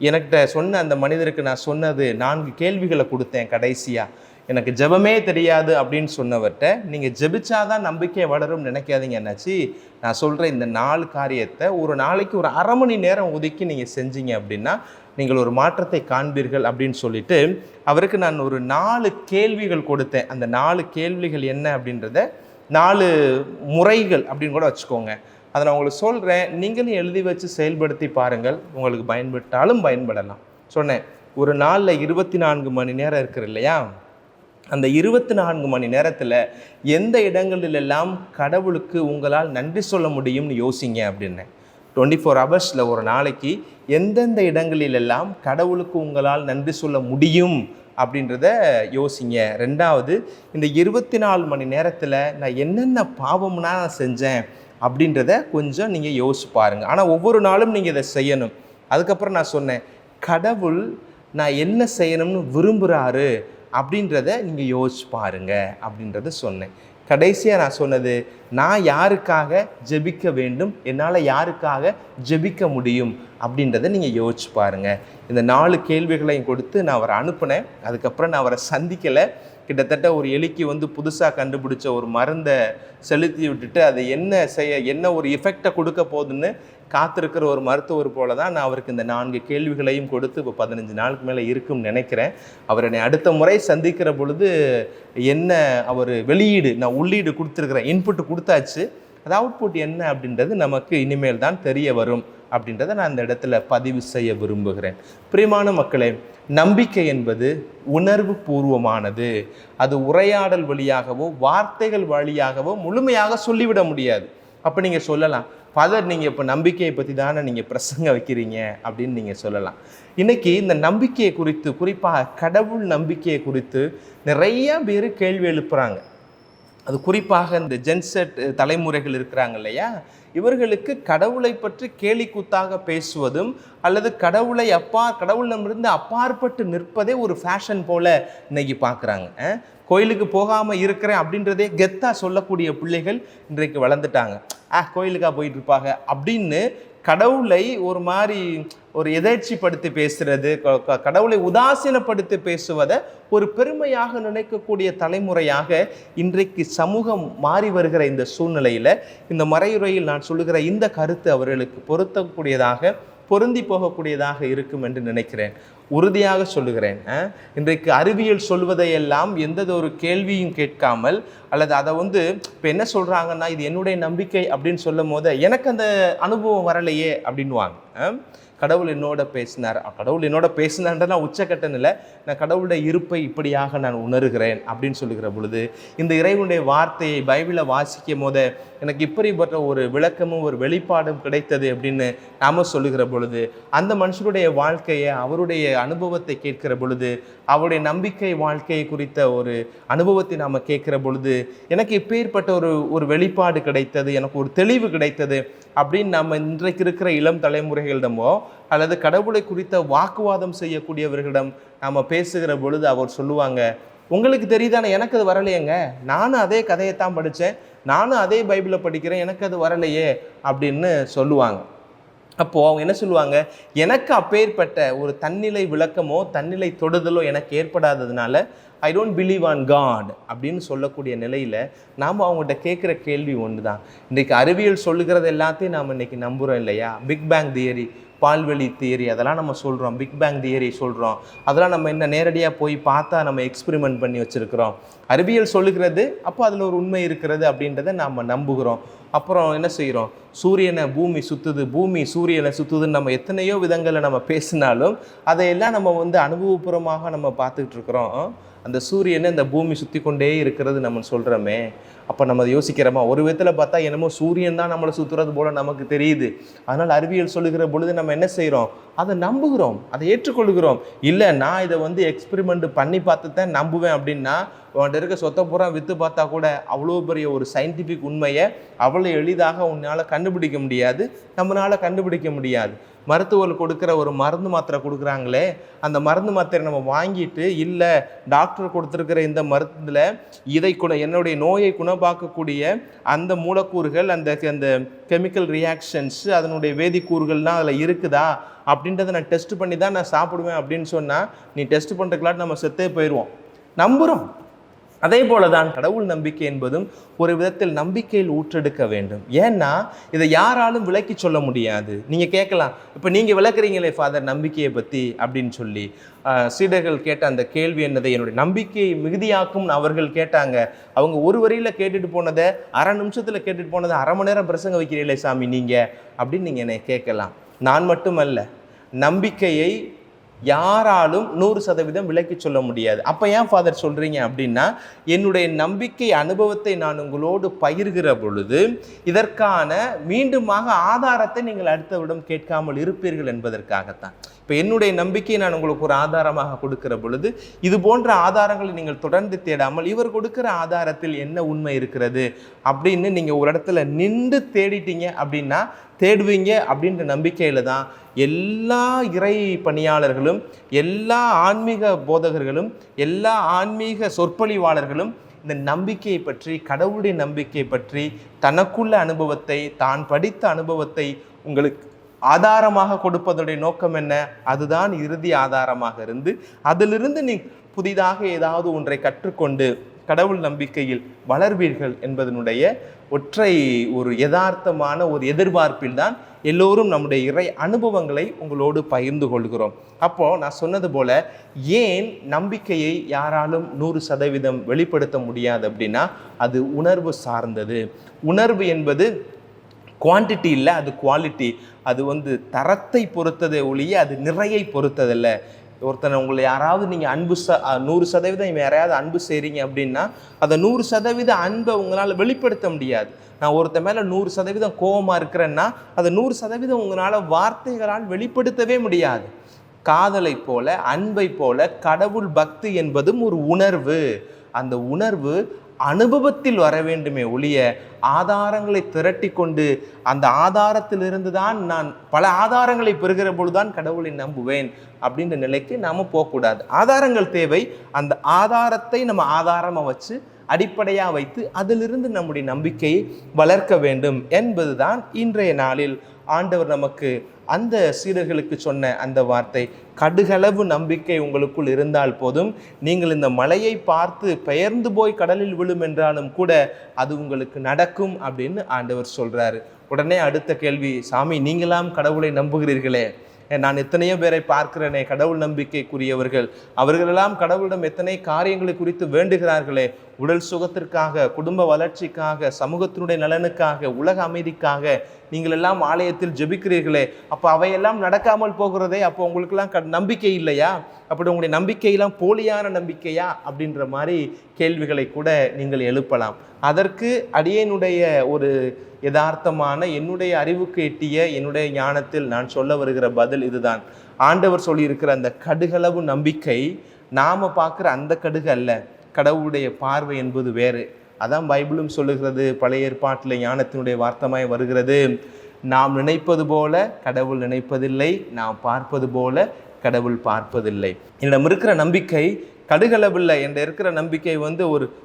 எனக்கிட்ட சொன்ன அந்த மனிதருக்கு நான் சொன்னது 4 கேள்விகளை கொடுத்தேன். கடைசியாக எனக்கு ஜெபமே தெரியாது அப்படின்னு சொன்னவர்கிட்ட நீங்கள் ஜெபிச்சாதான் நம்பிக்கை வளரும்னு நினைக்காதீங்க என்னாச்சு. நான் சொல்கிற இந்த 4 காரியத்தை ஒரு நாளைக்கு ஒரு அரை மணி நேரம் ஒதுக்கி நீங்கள் செஞ்சீங்க அப்படின்னா நீங்கள் ஒரு மாற்றத்தை காண்பீர்கள் அப்படின்னு சொல்லிட்டு அவருக்கு நான் ஒரு 4 கேள்விகள் கொடுத்தேன். அந்த 4 கேள்விகள் என்ன அப்படின்றத 4 முறைகள் அப்படின்னு கூட வச்சுக்கோங்க. அதை நான் உங்களுக்கு சொல்கிறேன், நீங்களும் எழுதி வச்சு செயல்படுத்தி பாருங்கள், உங்களுக்கு பயன்பட்டாலும் பயன்படலாம். சொன்னேன், ஒரு நாளில் 24 மணி நேரம் இருக்கிற இல்லையா, அந்த 24 மணி நேரத்தில் எந்த இடங்களிலெல்லாம் கடவுளுக்கு உங்களால் நன்றி சொல்ல முடியும்னு யோசிங்க அப்படின்னேன். 24 ஹவர்ஸில் ஒரு நாளைக்கு எந்தெந்த இடங்களிலெல்லாம் கடவுளுக்கு உங்களால் நன்றி சொல்ல முடியும் அப்படின்றத யோசிங்க. 2வது, இந்த 24 மணி நேரத்தில் நான் என்னென்ன பாவம்னா நான் செஞ்சேன் அப்படின்றத கொஞ்சம் நீங்கள் யோசிச்சு பாருங்கள். ஆனால் ஒவ்வொரு நாளும் நீங்கள் இதை செய்யணும். அதுக்கப்புறம் நான் சொன்னேன், கடவுள் நான் என்ன செய்யணும்னு விரும்புகிறாரு அப்படின்றத நீங்கள் யோசிச்சு பாருங்க அப்படின்றத சொன்னேன். கடைசியாக நான் சொன்னது, நான் யாருக்காக ஜெபிக்க வேண்டும், என்னால் யாருக்காக ஜெபிக்க முடியும் அப்படின்றத நீங்கள் யோசிச்சு பாருங்கள். இந்த 4 கேள்விகளையும் கொடுத்து நான் அவரை அனுப்பினேன். அதுக்கப்புறம் நான் அவரை சந்திக்கலை. கிட்டத்தட்ட ஒரு எலிக்கு புதுசாக கண்டுபிடிச்ச ஒரு மருந்தை செலுத்தி விட்டுட்டு அதை என்ன ஒரு எஃபெக்டை கொடுக்க போகுதுன்னு காத்திருக்கிற ஒரு மருத்துவர் போல தான் நான் அவருக்கு இந்த 4 கேள்விகளையும் கொடுத்து இப்போ 15 நாளுக்கு மேலே இருக்கும்னு நினைக்கிறேன். அவர் என்னை அடுத்த முறை சந்திக்கிற பொழுது என்ன அவர் வெளியீடு, நான் உள்ளீடு கொடுத்துருக்குறேன், இன்புட்டு கொடுத்தாச்சு, அது அவுட்புட் என்ன அப்படின்றது நமக்கு இனிமேல் தான் தெரிய வரும் அப்படின்றத நான் இந்த இடத்துல பதிவு செய்ய விரும்புகிறேன். பிரியமான மக்களே, நம்பிக்கை என்பது உணர்வு பூர்வமானது. அது உரையாடல் வழியாகவோ வார்த்தைகள் வழியாகவோ முழுமையாக சொல்லிவிட முடியாது. அப்போ நீங்கள் சொல்லலாம், ஃபாதர் நீங்கள் இப்போ நம்பிக்கையை பற்றி தானே நீங்கள் பிரசங்க வைக்கிறீங்க அப்படின்னு நீங்கள் சொல்லலாம். இன்றைக்கி இந்த நம்பிக்கையை குறித்து, குறிப்பாக கடவுள் நம்பிக்கையை குறித்து நிறைய பேர் கேள்வி எழுப்புகிறாங்க. அது குறிப்பாக இந்த ஜென்செட் தலைமுறைகள் இருக்கிறாங்க இல்லையா, இவர்களுக்கு கடவுளை பற்றி கேலி கூத்தாக பேசுவதும் அல்லது கடவுள் நம்மிருந்து அப்பாற்பட்டு நிற்பதே ஒரு ஃபேஷன் போல இன்னைக்கு பார்க்குறாங்க. கோயிலுக்கு போகாமல் இருக்கிறேன் அப்படின்றதே கெத்தாக சொல்லக்கூடிய பிள்ளைகள் இன்றைக்கு வளர்ந்துட்டாங்க. கோயிலுக்காக போயிட்டு இருப்பாங்க அப்படின்னு கடவுளை ஒரு மாதிரி ஒரு எதேர்ச்சிப்படுத்தி பேசுறது, கடவுளை உதாசீனப்படுத்தி பேசுவதை ஒரு பெருமையாக நினைக்கக்கூடிய தலைமுறையாக இன்றைக்கு சமூகம் மாறி வருகிற இந்த சூழ்நிலையில் இந்த மறையுரையில் நான் சொல்லுகிற இந்த கருத்து அவர்களுக்கு பொருந்தி போகக்கூடியதாக இருக்கும் என்று நினைக்கிறேன். உறுதியாக சொல்லுகிறேன். இன்றைக்கு அறிவியல் சொல்வதையெல்லாம் எந்த ஒரு கேள்வியும் கேட்காமல், அல்லது அதை இப்போ என்ன சொல்கிறாங்கன்னா இது என்னுடைய நம்பிக்கை அப்படின்னு சொல்லும் போது எனக்கு அந்த அனுபவம் வரலையே அப்படின்வாங்க. கடவுள் என்னோட பேசினார்ன்றா உச்சக்கட்டம் இல்லை, நான் கடவுளுடைய இருப்பை இப்படியாக நான் உணர்கிறேன் அப்படின்னு சொல்லுகிற பொழுது இந்த இறைவனுடைய வார்த்தையை பைபிளை வாசிக்கும் போது எனக்கு இப்படிப்பட்ட ஒரு விளக்கமும் ஒரு வெளிப்பாடும் கிடைத்தது அப்படின்னு நாம் சொல்லுகிற பொழுது அந்த மனுஷனுடைய வாழ்க்கையை, அவருடைய அனுபவத்தை கேட்கிற பொழுது, அவருடைய நம்பிக்கை வாழ்க்கையை குறித்த ஒரு அனுபவத்தை நாம் கேட்கிற பொழுது எனக்கு இப்பேற்பட்ட ஒரு வெளிப்பாடு கிடைத்தது, எனக்கு ஒரு தெளிவு கிடைத்தது அப்படின்னு நம்ம இன்றைக்கு இருக்கிற இளம் தலைமுறைகளிடமோ அல்லது கடவுளை குறித்த வாக்குவாதம் செய்யக்கூடியவர்களிடம் நாம் பேசுகிற பொழுது அவர் சொல்லுவாங்க, உங்களுக்கு தெரியுதானே, எனக்கு அது வரலையேங்க, நானும் அதே கதையைத்தான் படித்தேன், நானும் அதே பைபிளை படிக்கிறேன், எனக்கு அது வரலையே அப்படின்னு சொல்லுவாங்க. அப்போது அவங்க என்ன சொல்லுவாங்க, எனக்கு அப்பேற்பட்ட ஒரு தன்னிலை விளக்கமோ தன்னிலை தொடுதலோ எனக்கு ஏற்படாததுனால I don't believe on God அப்படின்னு சொல்லக்கூடிய நிலையில் நாம் அவங்கள்ட்ட கேட்குற கேள்வி ஒன்று தான். இன்றைக்கு அறிவியல் சொல்லுகிறது எல்லாத்தையும் நாம் இன்றைக்கி நம்புகிறோம் இல்லையா. பிக் பேங் தியரி, பால்வெளி தியரி, அதெல்லாம் நம்ம சொல்கிறோம். பிக் பேங் தியரி சொல்கிறோம். அதெல்லாம் நம்ம என்ன நேரடியாக போய் பார்த்தா நம்ம எக்ஸ்பெரிமெண்ட் பண்ணி வச்சுருக்கிறோம். அறிவியல் சொல்லுகிறது, அப்போ அதில் ஒரு உண்மை இருக்கிறது அப்படின்றத நாம் நம்புகிறோம். அப்புறம் என்ன செய்கிறோம், பூமி சூரியனை சுற்றுதுன்னு நம்ம எத்தனையோ விதங்களில் நம்ம பேசினாலும் அதையெல்லாம் நம்ம அனுபவபூர்வமாக நம்ம பார்த்துக்கிட்டு இருக்கிறோம். அந்த சூரியனை இந்த பூமி சுற்றி கொண்டே இருக்கிறது நம்ம சொல்கிறோமே, அப்போ நம்ம அதை யோசிக்கிறோமா? ஒரு விதத்தில் பார்த்தா என்னமோ சூரியன் தான் நம்மளை சுற்றுறது போல நமக்கு தெரியுது. அதனால் அறிவியல் சொல்லுகிற பொழுது நம்ம என்ன செய்கிறோம்? அதை நம்புகிறோம், அதை ஏற்றுக்கொள்கிறோம். இல்லை, நான் இதை எக்ஸ்பெரிமெண்ட் பண்ணி பார்த்து தான் நம்புவேன் அப்படின்னா, உன்கிட்ட இருக்க சொத்தை பூரா விற்று பார்த்தா கூட அவ்வளோ பெரிய ஒரு சயின்டிஃபிக் உண்மையை அவ்வளோ எளிதாக உன்னால் கண்டுபிடிக்க முடியாது, நம்மளால் கண்டுபிடிக்க முடியாது. மருத்துவர்கள் கொடுக்குற ஒரு மருந்து மாத்திரை கொடுக்குறாங்களே, அந்த மருந்து மாத்திரை நம்ம வாங்கிட்டு, இல்லை டாக்டர் கொடுத்துருக்கிற இந்த மருந்தில் என்னுடைய நோயை குணமாக்கக்கூடிய அந்த மூலக்கூறுகள், அந்த கெமிக்கல் ரியாக்ஷன்ஸ், அதனுடைய வேதிக்கூறுகள்லாம் அதில் இருக்குதா அப்படின்றத நான் டெஸ்ட் பண்ணி தான் நான் சாப்பிடுவேன் அப்படின்னு சொன்னால், நீ டெஸ்ட் பண்ணுறதுக்குலாம் நம்ம செத்தே போயிடுவோம். நம்புகிறோம். அதே போல தான் கடவுள் நம்பிக்கை என்பதும் ஒரு விதத்தில் நம்பிக்கையில் ஊற்றெடுக்க வேண்டும். ஏன்னா இதை யாராலும் விளக்கி சொல்ல முடியாது. நீங்கள் கேட்கலாம், இப்போ நீங்கள் விளக்குறீங்களே ஃபாதர் நம்பிக்கையை பற்றி அப்படின்னு சொல்லி. சீடர்கள் கேட்ட அந்த கேள்வி என்னதை என்னுடைய நம்பிக்கையை மிகுதியாக்கும் அவர்கள் கேட்டாங்க. அவங்க ஒரு வரியில் கேட்டுட்டு போனதை, அரை நிமிஷத்தில் கேட்டுட்டு போனதை 1/2 மணி நேரம் பிரசங்க வைக்கிறீங்களே சாமி நீங்கள் அப்படின்னு நீங்கள் என்னை கேட்கலாம். நான் மட்டுமல்ல, நம்பிக்கையை யாராலும் 100% விலக்கி சொல்ல முடியாது. அப்போ ஏன் ஃபாதர் சொல்கிறீங்க அப்படின்னா, என்னுடைய நம்பிக்கை அனுபவத்தை நான் உங்களோடு பகிர்கிற பொழுது இதற்கான மீண்டுமாக ஆதாரத்தை நீங்கள் அடுத்தவிடம் கேட்காமல் இருப்பீர்கள் என்பதற்காகத்தான். இப்போ என்னுடைய நம்பிக்கையை நான் உங்களுக்கு ஒரு ஆதாரமாக கொடுக்கிற பொழுது, இது போன்ற ஆதாரங்களை நீங்கள் தொடர்ந்து தேடாமல், இவர் கொடுக்குற ஆதாரத்தில் என்ன உண்மை இருக்கிறது அப்படின்னு நீங்கள் ஒரு இடத்துல நின்று தேடிட்டீங்க அப்படின்னா, தேடுவீங்க அப்படின்ற நம்பிக்கையில் தான் எல்லா இறை பணியாளர்களும், எல்லா ஆன்மீக போதகர்களும், எல்லா ஆன்மீக சொற்பொழிவாளர்களும் இந்த நம்பிக்கையை பற்றி, கடவுளுடைய நம்பிக்கை பற்றி, தனக்குள்ள அனுபவத்தை, தான் படித்த அனுபவத்தை உங்களுக்கு ஆதாரமாக கொடுப்பதுடைய நோக்கம் என்ன? அதுதான் இறுதி ஆதாரமாக இருந்து, அதிலிருந்து நீ புதிதாக ஏதாவது ஒன்றை கற்றுக்கொண்டு கடவுள் நம்பிக்கையில் வளர்வீர்கள் என்பதனுடைய ஒற்றை ஒரு யதார்த்தமான ஒரு எதிர்பார்ப்பில் தான் எல்லோரும் நம்முடைய இறை அனுபவங்களை உங்களோடு பகிர்ந்து கொள்கிறோம். அப்போது நான் சொன்னது போல், ஏன் நம்பிக்கையை யாராலும் 100% வெளிப்படுத்த முடியாது அப்படின்னா, அது உணர்வு சார்ந்தது. உணர்வு என்பது குவான்டிட்டி இல்லை, அது குவாலிட்டி. அது தரத்தை பொறுத்ததை ஒழிய அது நிறையை பொறுத்ததில்லை. ஒருத்தனை உங்களை யாராவது நீங்கள் 100% யாரையாவது அன்பு செய்கிறீங்க அப்படின்னா, அதை 100% அன்பை உங்களால் வெளிப்படுத்த முடியாது. நான் ஒருத்தன் மேலே 100% கோபமாக இருக்கிறேன்னா, அதை 100% உங்களால் வார்த்தைகளால் வெளிப்படுத்தவே முடியாது. காதலை போல, அன்பை போல கடவுள் பக்தி என்பதும் ஒரு உணர்வு. அந்த உணர்வு அனுபவத்தில் வர வேண்டுமே ஒழிய, ஆதாரங்களை திரட்டி கொண்டு அந்த ஆதாரத்திலிருந்து தான் நான் பல ஆதாரங்களை பெறுகிற பொழுதுதான் கடவுளை நம்புவேன் அப்படின்ற நிலைக்கு நாம் போகக்கூடாது. ஆதாரங்கள் தேவை. அந்த ஆதாரத்தை நம்ம ஆதாரமாக வச்சு, அடிப்படையாக வைத்து, அதிலிருந்து நம்முடைய நம்பிக்கையை வளர்க்க வேண்டும் என்பதுதான் இன்றைய நாளில் ஆண்டவர் நமக்கு அந்த சீடர்களுக்கு சொன்ன அந்த வார்த்தை. கடுகளவு நம்பிக்கை உங்களுக்குள் இருந்தால் போதும், நீங்கள் இந்த மலையை பார்த்து பெயர்ந்து போய் கடலில் விழும் என்றாலும் கூட அது உங்களுக்கு நடக்கும் அப்படின்னு ஆண்டவர் சொல்றாரு. உடனே அடுத்த கேள்வி, சாமி நீங்களாம் கடவுளை நம்புகிறீர்களே, நான் எத்தனையோ பேரை பார்க்கிறேனே கடவுள் நம்பிக்கைக்குரியவர்கள், அவர்களெல்லாம் கடவுளிடம் எத்தனை காரியங்களை குறித்து வேண்டுகிறார்களே, உடல் சுகத்திற்காக, குடும்ப வளர்ச்சிக்காக, சமூகத்தினுடைய நலனுக்காக, உலக அமைதிக்காக நீங்கள் எல்லாம் ஆலயத்தில் ஜெபிக்கிறீர்களே, அப்போ அவையெல்லாம் நடக்காமல் போகிறதே, அப்போ உங்களுக்கெல்லாம் நம்பிக்கை இல்லையா? அப்படி உங்களுடைய நம்பிக்கையெல்லாம் போலியான நம்பிக்கையா அப்படின்ற மாதிரி கேள்விகளை கூட நீங்கள் எழுப்பலாம். அதற்கு அடியேனுடைய ஒரு யதார்த்தமான, என்னுடைய அறிவுக்கு எட்டிய, என்னுடைய ஞானத்தில் நான் சொல்ல வருகிற பதில் இதுதான். ஆண்டவர் சொல்லியிருக்கிற அந்த கடுகளவு நம்பிக்கை நாம் பார்க்குற அந்த கடுகு அல்ல. கடவுளுடைய பார்வை என்பது வேறு. அதான் பைபிளும் சொல்லுகிறது. பழைய ஏற்பாட்டில் ஞானத்தினுடைய வார்த்தமாய் வருகிறது. நாம் நினைப்பது போல கடவுள் நினைப்பதில்லை, நாம் பார்ப்பது போல கடவுள் பார்ப்பதில்லை. என்னிடம் இருக்கிற நம்பிக்கை கடுகளவில் என்ற இருக்கிற நம்பிக்கை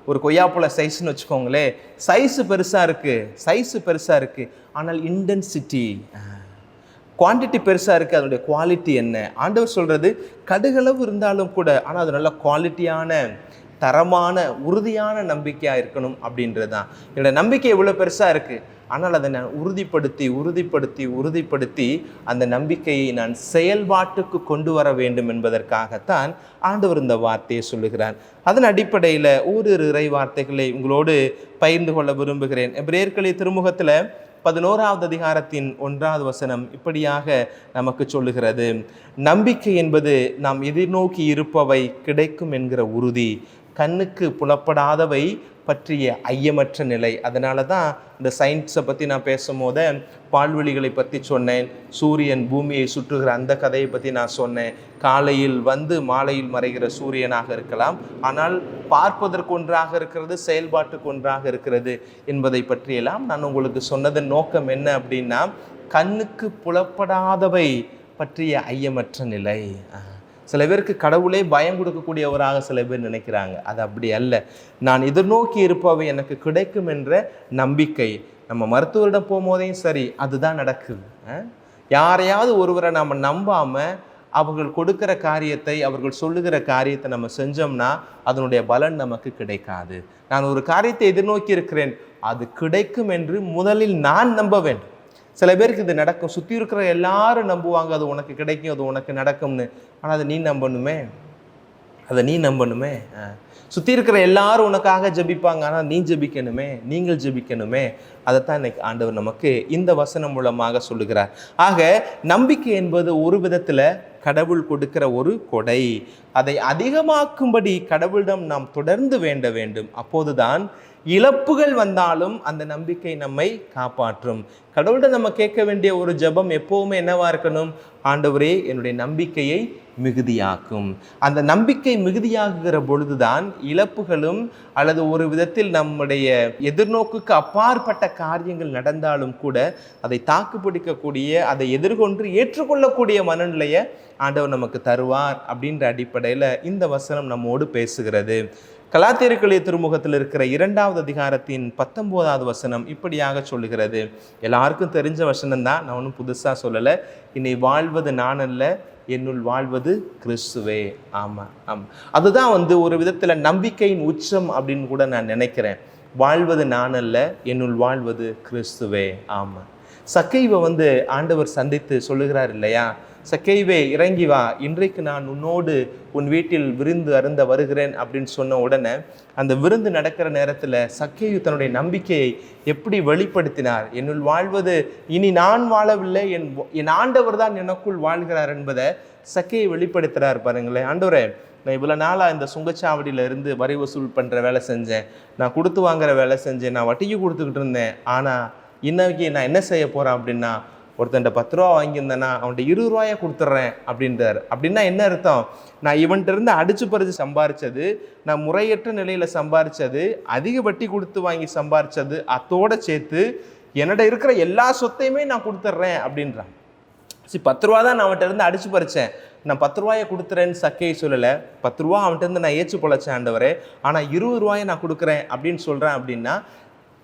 ஒரு கொய்யாப்பழ சைஸ்ன்னு வச்சுக்கோங்களேன். சைஸு பெருசாக இருக்குது, ஆனால் இன்டென்சிட்டி, குவான்டிட்டி பெருசாக இருக்குது. அதனுடைய குவாலிட்டி என்ன? ஆண்டவர் சொல்கிறது கடுகளவு இருந்தாலும் கூட, ஆனால் அது நல்ல குவாலிட்டியான, தரமான, உறுதியான நம்பிக்கையாக இருக்கணும் அப்படின்றது தான். என்னோடய நம்பிக்கை எவ்வளோ பெருசாக இருக்குது, ஆனால் அதை நான் உறுதிப்படுத்தி அந்த நம்பிக்கையை நான் செயல்பாட்டுக்கு கொண்டு வர வேண்டும் என்பதற்காகத்தான் ஆண்டவர் இந்த வார்த்தையை சொல்லுகிறார். அதன் அடிப்படையில் ஓரிரு இறை வார்த்தைகளை உங்களோடு பகிர்ந்து கொள்ள விரும்புகிறேன். எபிரேயர் திருமுகத்தில் 11வது அதிகாரத்தின் 1வது வசனம் இப்படியாக நமக்கு சொல்லுகிறது. நம்பிக்கை என்பது நாம் எதிர்நோக்கி இருப்பவை கிடைக்கும் என்கிற உறுதி. கண்ணுக்கு புலப்படாதவை பற்றிய ஐயமற்ற நிலை. அதனால தான் இந்த சயின்ஸை பற்றி நான் பேசும்போது பால்வெளிகளை பற்றி சொன்னேன், சூரியன் பூமியை சுற்றுகிற அந்த கதையை பற்றி நான் சொன்னேன். காலையில் வந்து மாலையில் மறைகிற சூரியனாக இருக்கலாம், ஆனால் பார்ப்பதற்கு ஒன்றாக இருக்கிறது, செயல்பாட்டுக்கு ஒன்றாக இருக்கிறது என்பதை பற்றியெல்லாம் நான் உங்களுக்கு சொன்னதன் நோக்கம் என்ன அப்படின்னா, கண்ணுக்கு புலப்படாதவை பற்றிய ஐயமற்ற நிலை. சில பேருக்கு கடவுளே பயம் கொடுக்கக்கூடியவராக சில பேர் நினைக்கிறாங்க. அது அப்படி அல்ல. நான் எதிர்நோக்கி இருப்பவை எனக்கு கிடைக்கும் என்ற நம்பிக்கை. நம்ம மருத்துவரிடம் போகும்போதையும் சரி, அதுதான் நடக்குது. யாரையாவது ஒருவரை நம்ம நம்பாமல் அவர்கள் கொடுக்குற காரியத்தை, அவர்கள் சொல்லுகிற காரியத்தை நம்ம செஞ்சோம்னா அதனுடைய பலன் நமக்கு கிடைக்காது. நான் ஒரு காரியத்தை எதிர்நோக்கி இருக்கிறேன், அது கிடைக்கும் என்று முதலில் நான் நம்ப வேண்டும். சில பேருக்கு இது நடக்கும், சுற்றி இருக்கிற எல்லாரும் நம்புவாங்க அது உனக்கு கிடைக்கும், அது உனக்கு நடக்கும்னு. ஆனால் அதை நீ நம்பணுமே. சுற்றி இருக்கிற எல்லாரும் உனக்காக ஜபிப்பாங்க, ஆனால் நீ ஜபிக்கணுமே, நீங்கள் ஜபிக்கணுமே. அதைத்தான் இன்னைக்கு ஆண்டவர் நமக்கு இந்த வசனம் மூலமாக சொல்லுகிறார். ஆக நம்பிக்கை என்பது ஒரு விதத்தில் கடவுள் கொடுக்கிற ஒரு கொடை. அதை அதிகமாக்கும்படி கடவுளிடம் நாம் தொடர்ந்து வேண்ட வேண்டும். அப்போதுதான் இழப்புகள் வந்தாலும் அந்த நம்பிக்கை நம்மை காப்பாற்றும். கடவுள்கிட்ட நம்ம கேட்க வேண்டிய ஒரு ஜெபம் எப்போவுமே என்னவா இருக்கணும்? ஆண்டவரே, என்னுடைய நம்பிக்கையை மிகுதியாக்கும். அந்த நம்பிக்கை மிகுதியாகுகிற பொழுதுதான் இழப்புகளும் அல்லது ஒரு விதத்தில் நம்முடைய எதிர்நோக்குக்கு அப்பாற்பட்ட காரியங்கள் நடந்தாலும் கூட அதை தாக்குப்பிடிக்கக்கூடிய, அதை எதிர்கொண்டு ஏற்றுக்கொள்ளக்கூடிய மனநிலையை ஆண்டவர் நமக்கு தருவார். அப்படின்ற அடிப்படையில் இந்த வசனம் நம்மோடு பேசுகிறது. கலாத்தியர் திருமுகத்தில் இருக்கிற 2வது அதிகாரத்தின் 19வது வசனம் இப்படியாக சொல்லுகிறது. எல்லாருக்கும் தெரிஞ்ச வசனம் தான், நான் ஒன்றும் புதுசாக சொல்லலை. இன்னை வாழ்வது நான் அல்ல, என்னுள் வாழ்வது கிறிஸ்துவே. ஆமாம், அதுதான் ஒரு விதத்தில் நம்பிக்கையின் உச்சம் அப்படின்னு கூட நான் நினைக்கிறேன். வாழ்வது நான் அல்ல, என்னுள் வாழ்வது கிறிஸ்துவே. ஆமாம். சக்கைவை ஆண்டவர் சந்தித்து சொல்லுகிறார் இல்லையா, சக்கைவே இறங்கி வா, இன்றைக்கு நான் உன்னோடு உன் வீட்டில் விருந்து அருந்த வருகிறேன் அப்படின்னு சொன்ன உடனே அந்த விருந்து நடக்கிற நேரத்தில் சக்கையு தன்னுடைய நம்பிக்கையை எப்படி வெளிப்படுத்தினார்? என்னுள் வாழ்வது இனி நான் வாழவில்லை, என் ஆண்டவர் தான் எனக்குள் வாழ்கிறார் என்பதை சக்கையை வெளிப்படுத்துகிறார். பாருங்களேன், ஆண்டவரே, நான் இவ்வளோ நாளாக இந்த சுங்கச்சாவடியில் இருந்து வரி வசூல் பண்ணுற வேலை செஞ்சேன், நான் கொடுத்து வாங்குற வேலை செஞ்சேன், நான் வட்டிக்கு கொடுத்துக்கிட்டு இருந்தேன். ஆனால் இன்னைக்கு நான் என்ன செய்ய போகிறேன் அப்படின்னா, ஒருத்தன்ட்ட 10 ரூபா வாங்கியிருந்தேன்னா அவன்கிட்ட 20 ரூபாயை கொடுத்துட்றேன் அப்படின்றார். அப்படின்னா என்ன அர்த்தம்? நான் இவன்கிட்ட இருந்து அடிச்சு பறிச்சு சம்பாரிச்சது, நான் முறையற்ற நிலையில் சம்பாரிச்சது, அதிக வட்டி கொடுத்து வாங்கி சம்பாரிச்சது, அதோடு சேர்த்து என்னோட இருக்கிற எல்லா சொத்தையுமே நான் கொடுத்துட்றேன் அப்படின்றான். 10 ரூபா தான் நான் அவன்கிட்ட இருந்து அடிச்சு பறிச்சேன், நான் 10 ரூபாயை கொடுத்துறேன்னு சக்கையை சொல்லலை. 10 ரூபா அவன்கிட்ட இருந்து நான் ஏச்சு பொழைச்சேன் ஆண்டவரே, ஆனால் 20 ரூபாயை நான் கொடுக்குறேன் அப்படின்னு சொல்கிறேன். அப்படின்னா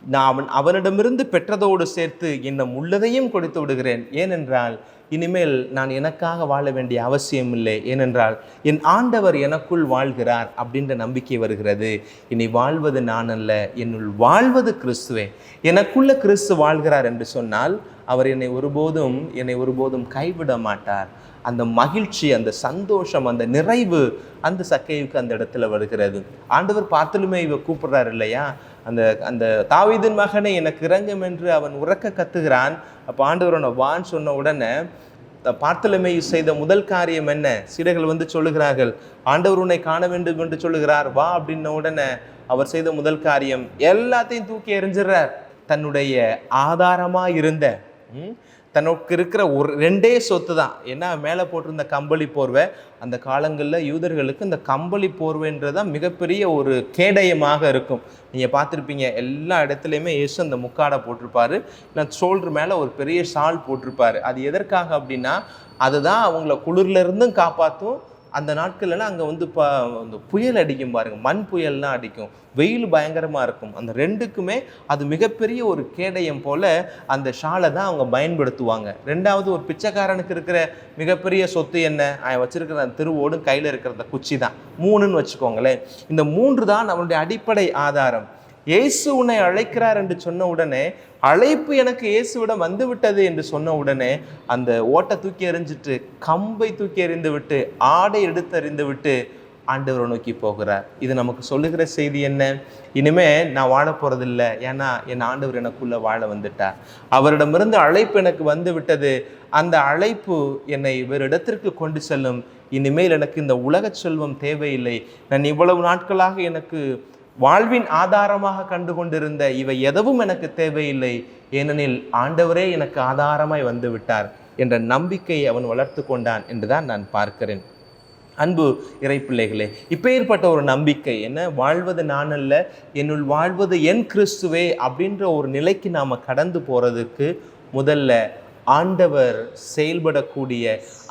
நான் அவனிடமிருந்து பெற்றதோடு சேர்த்து இன்னும் உள்ளதையும் கொடுத்து விடுகிறேன். ஏனென்றால் இனிமேல் நான் எனக்காக வாழ வேண்டிய அவசியம் இல்லை, ஏனென்றால் என் ஆண்டவர் எனக்குள் வாழ்கிறார் அப்படின்ற நம்பிக்கை வருகிறது. இனி வாழ்வது நான் அல்ல, என்னுள் வாழ்வது கிறிஸ்துவே. எனக்குள்ள கிறிஸ்து வாழ்கிறார் என்று சொன்னால் அவர் என்னை ஒருபோதும் கைவிட மாட்டார். அந்த மகிழ்ச்சி, அந்த சந்தோஷம், அந்த நிறைவு அந்த சக்கையுக்கு அந்த இடத்துல வருகிறது. ஆண்டவர் பார்த்துலுமே கூப்பிடுறாரு இல்லையா, அந்த தாவீதின் மகனை எனக்கு இறங்கும் என்று அவன் உறக்க கத்துகிறான். அப்போ ஆண்டவரோட வான் சொன்ன உடனே பார்த்தலமே செய்த முதல் காரியம் என்ன? சீடர்கள் சொல்லுகிறார்கள், ஆண்டவர் உன்னை காண வேண்டும் என்று சொல்லுகிறார், வா அப்படின்ன உடனே அவர் செய்த முதல் காரியம் எல்லாத்தையும் தூக்கி எறிஞ்சிடறார். தன்னுடைய ஆதாரமா இருந்த தனக்கு இருக்கிற ஒரு 2 சொத்து தான். ஏன்னா மேலே போட்டிருந்த கம்பளி போர்வை, அந்த காலங்களில் யூதர்களுக்கு இந்த கம்பளி போர்வைன்றதான் மிகப்பெரிய ஒரு கேடயமாக இருக்கும். நீங்கள் பார்த்துருப்பீங்க, எல்லா இடத்துலையுமே இயேசு அந்த முக்காடை போட்டிருப்பாரு, நான் ஷோல்டர் மேலே ஒரு பெரிய ஷால் போட்டிருப்பாரு. அது எதற்காக அப்படின்னா, அதுதான் அவங்கள குளிர்லேருந்தும் காப்பாற்றும். அந்த நாட்கள்லாம் அங்கே அந்த புயல் அடிக்கும் பாருங்கள், மண் புயல்லாம் அடிக்கும், வெயில் பயங்கரமாக இருக்கும். அந்த 2க்குமே அது மிகப்பெரிய ஒரு கேடயம் போல் அந்த ஷாலை தான் அவங்க பயன்படுத்துவாங்க. 2வது ஒரு பிச்சைக்காரனுக்கு இருக்கிற மிகப்பெரிய சொத்து என்ன? அவன் வச்சிருக்கிற அந்த திருவோடும் கையில் இருக்கிற அந்த குச்சி தான். 3ன்னு வச்சுக்கோங்களேன். இந்த 3 தான் அவனுடைய அடிப்படை ஆதாரம். இயேசு உன்னை அழைக்கிறார் என்று சொன்ன உடனே, அழைப்பு எனக்கு இயேசுவிடம் வந்துவிட்டது என்று சொன்ன உடனே அந்த ஓட்டை தூக்கி எறிஞ்சிட்டு, கம்பை தூக்கி எறிந்து விட்டு, ஆடை எடுத்து எறிந்து விட்டு, ஆண்டவரை நோக்கி போகிறார். இது நமக்கு சொல்லுகிற செய்தி என்ன? இனிமே நான் வாழ போறதில்லை, ஏன்னா என் ஆண்டவர் எனக்குள்ள வாழ வந்துட்டார். அவரிடமிருந்து அழைப்பு எனக்கு வந்து விட்டது. அந்த அழைப்பு என்னை வேறு இடத்திற்கு கொண்டு செல்லும். இனிமேல் எனக்கு இந்த உலக செல்வம் தேவையில்லை. நான் இவ்வளவு நாட்களாக எனக்கு வாழ்வின் ஆதாரமாக கண்டு கொண்டிருந்த இவை எதுவும் எனக்கு தேவையில்லை, ஏனெனில் ஆண்டவரே எனக்கு ஆதாரமாய் வந்து விட்டார் என்ற நம்பிக்கையை அவன் வளர்த்து கொண்டான் என்றுதான் நான் பார்க்கிறேன். அன்பு இறைப்பிள்ளைகளே, இப்பேற்பட்ட ஒரு நம்பிக்கை என்ன, வாழ்வது நான் அல்ல, என்னுள் வாழ்வது என் கிறிஸ்துவே அப்படின்ற ஒரு நிலைக்கு நாம் கடந்து போகிறதுக்கு முதல்ல ஆண்டவர் செயல்படக்கூடிய,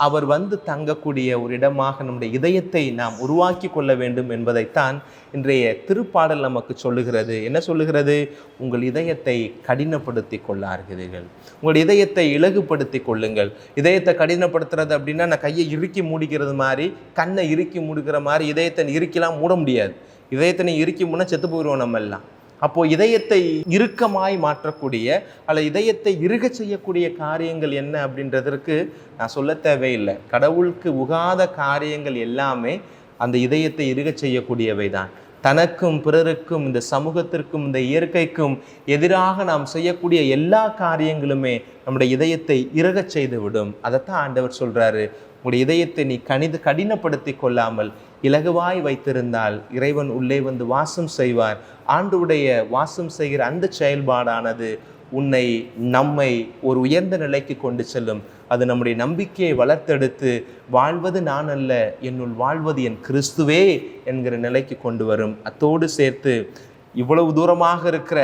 அவர் வந்து தங்கக்கூடிய ஒரு இடமாக நம்முடைய இதயத்தை நாம் உருவாக்கி கொள்ள வேண்டும் என்பதைத்தான் இன்றைய திருப்பாடல் நமக்கு சொல்லுகிறது. என்ன சொல்லுகிறது? உங்கள் இதயத்தை கடினப்படுத்தி கொள்ளார்கள், உங்கள் இதயத்தை இலகுபடுத்தி கொள்ளுங்கள். இதயத்தை கடினப்படுத்துறது அப்படின்னா நான் கையை இறுக்கி மூடிக்கிறது மாதிரி, கண்ணை இறுக்கி மூடுகிற மாதிரி இதயத்தை இறுக்கிலாம் மூட முடியாது. இதயத்தை இறுக்கி மூணா செத்து போயிடுவோம் நம்ம எல்லாம். அப்போது இதயத்தை இறுக்கமாய் மாற்றக்கூடிய அல்ல இதயத்தை இறுக செய்யக்கூடிய காரியங்கள் என்ன அப்படின்றதற்கு நான் சொல்ல தேவையில்லை. கடவுளுக்கு உகாத காரியங்கள் எல்லாமே அந்த இதயத்தை இறுக செய்யக்கூடியவை தான். தனக்கும் பிறருக்கும் இந்த சமூகத்திற்கும் இந்த இயற்கைக்கும் எதிராக நாம் செய்யக்கூடிய எல்லா காரியங்களுமே நம்முடைய இதயத்தை இறுக செய்து விடும். அதைத்தான் ஆண்டவர் சொல்கிறாரு, உங்களுடைய இதயத்தை நீ கடினப்படுத்தி கொள்ளாமல் இலகுவாய் வைத்திருந்தால் இறைவன் உள்ளே வந்து வாசம் செய்வார். ஆண்டவருடைய வாசம் செய்கிற அந்த செயல்பாடானது உன்னை நம்மை ஒரு உயர்ந்த நிலைக்கு கொண்டு செல்லும். அது நம்முடைய நம்பிக்கையை வளர்த்தெடுத்து வாழ்வது நான் அல்ல, என்னுள் வாழ்வது என் கிறிஸ்துவே என்கிற நிலைக்கு கொண்டு வரும். அத்தோடு சேர்த்து இவ்வளவு தூரமாக இருக்கிற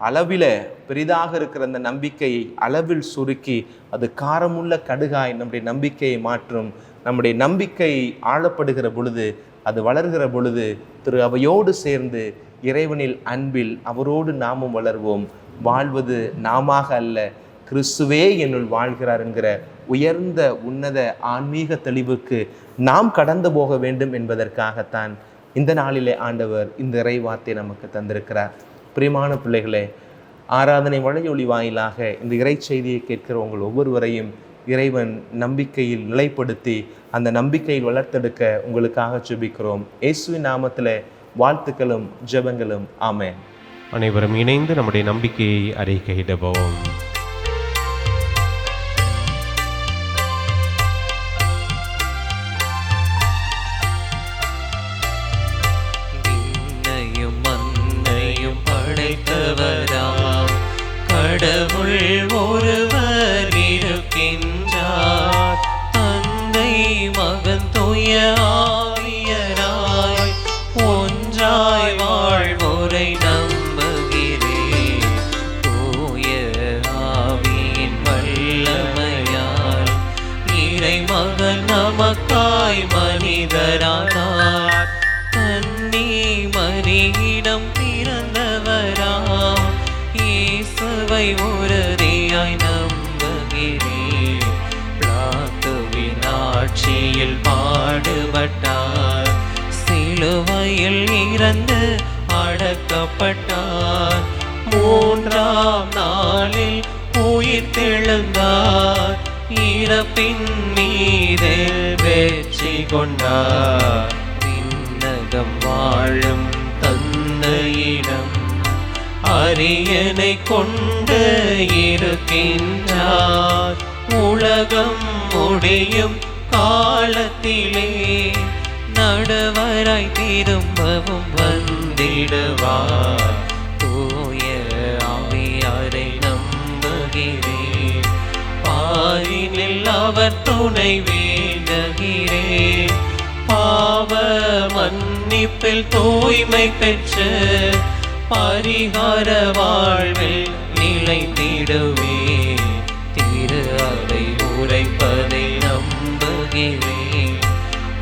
அளவில் பெரிதாக இருக்கிற அந்த நம்பிக்கையை அளவில் சுருக்கி அது காரமுள்ள கடுகாய் நம்முடைய நம்பிக்கையை மாற்றும். நம்முடைய நம்பிக்கை ஆழப்படுகிற பொழுது, அது வளர்கிற பொழுது திரு அவையோடு சேர்ந்து இறைவனில் அன்பில் அவரோடு நாமும் வளர்வோம். வாழ்வது நாம அல்ல, கிறிஸ்துவே என்னுள் வாழ்கிறார் என்கிற உயர்ந்த உன்னத ஆன்மீக தெளிவுக்கு நாம் கடந்து போக வேண்டும் என்பதற்காகத்தான் இந்த நாளிலே ஆண்டவர் இந்த இறைவார்த்தை நமக்கு தந்திருக்கிறார். பிரியமான பிள்ளைகளே, ஆராதனை வலையொலி வாயிலாக இந்த இறை செய்தியை கேட்கிற உங்கள் ஒவ்வொருவரையும் இறைவன் நம்பிக்கையில் நிலைப்படுத்தி அந்த நம்பிக்கையில் வளர்த்தெடுக்க உங்களுக்காக ஜெபிக்கிறோம். இயேசுவின் நாமத்தில் வாழ்த்துக்களும் ஜெபங்களும். ஆமென். அனைவரும் இணைந்து நம்முடைய நம்பிக்கையை அறிக்கையிடுவோம். விண்ணையும் மண்ணையும் படைத்தவராம் கடவுள் ஒருவர் இருக்கின்றார். தந்தை மகன் தூய ஆவியராய் ஒன்றாய் வாழ்வோரை நம்புகிறேன். தூய ஆவியின் வல்லமையால் இறைமகன் நமக்காய் மனிதரானார். கன்னி மரியிடம் பிறந்தவராம் இயேசுவை உறுதியாய் நம்புகிறேன். பிலாத்துவின் ஆட்சியில் பாடுபட்டார், சிலுவையில் இறந்து அடக்கப்பட்டார். மூன்றாம் நாளில் உயிர்த்தெழுந்தார், இறப்பின் மீது வெற்றி கொண்டார். விண்ணகம் வாழும் தந்தையிடம் அரியணை கொண்டு இருக்கின்றார். உலகம் முடியும் காலத்திலே நடுவராய் திரும்பவும் வந்திடுவார். தூய ஆவியாரை நம்புகிறேன், பாரினில் அவர் துணை வேண்டுகிறேன். பாவ மன்னிப்பில் தூய்மை பெற்று பரிகார வாழ்வில் நிலைத்திடுவேன். திரு அவை உரைப்பதை நம்புகிறேன்,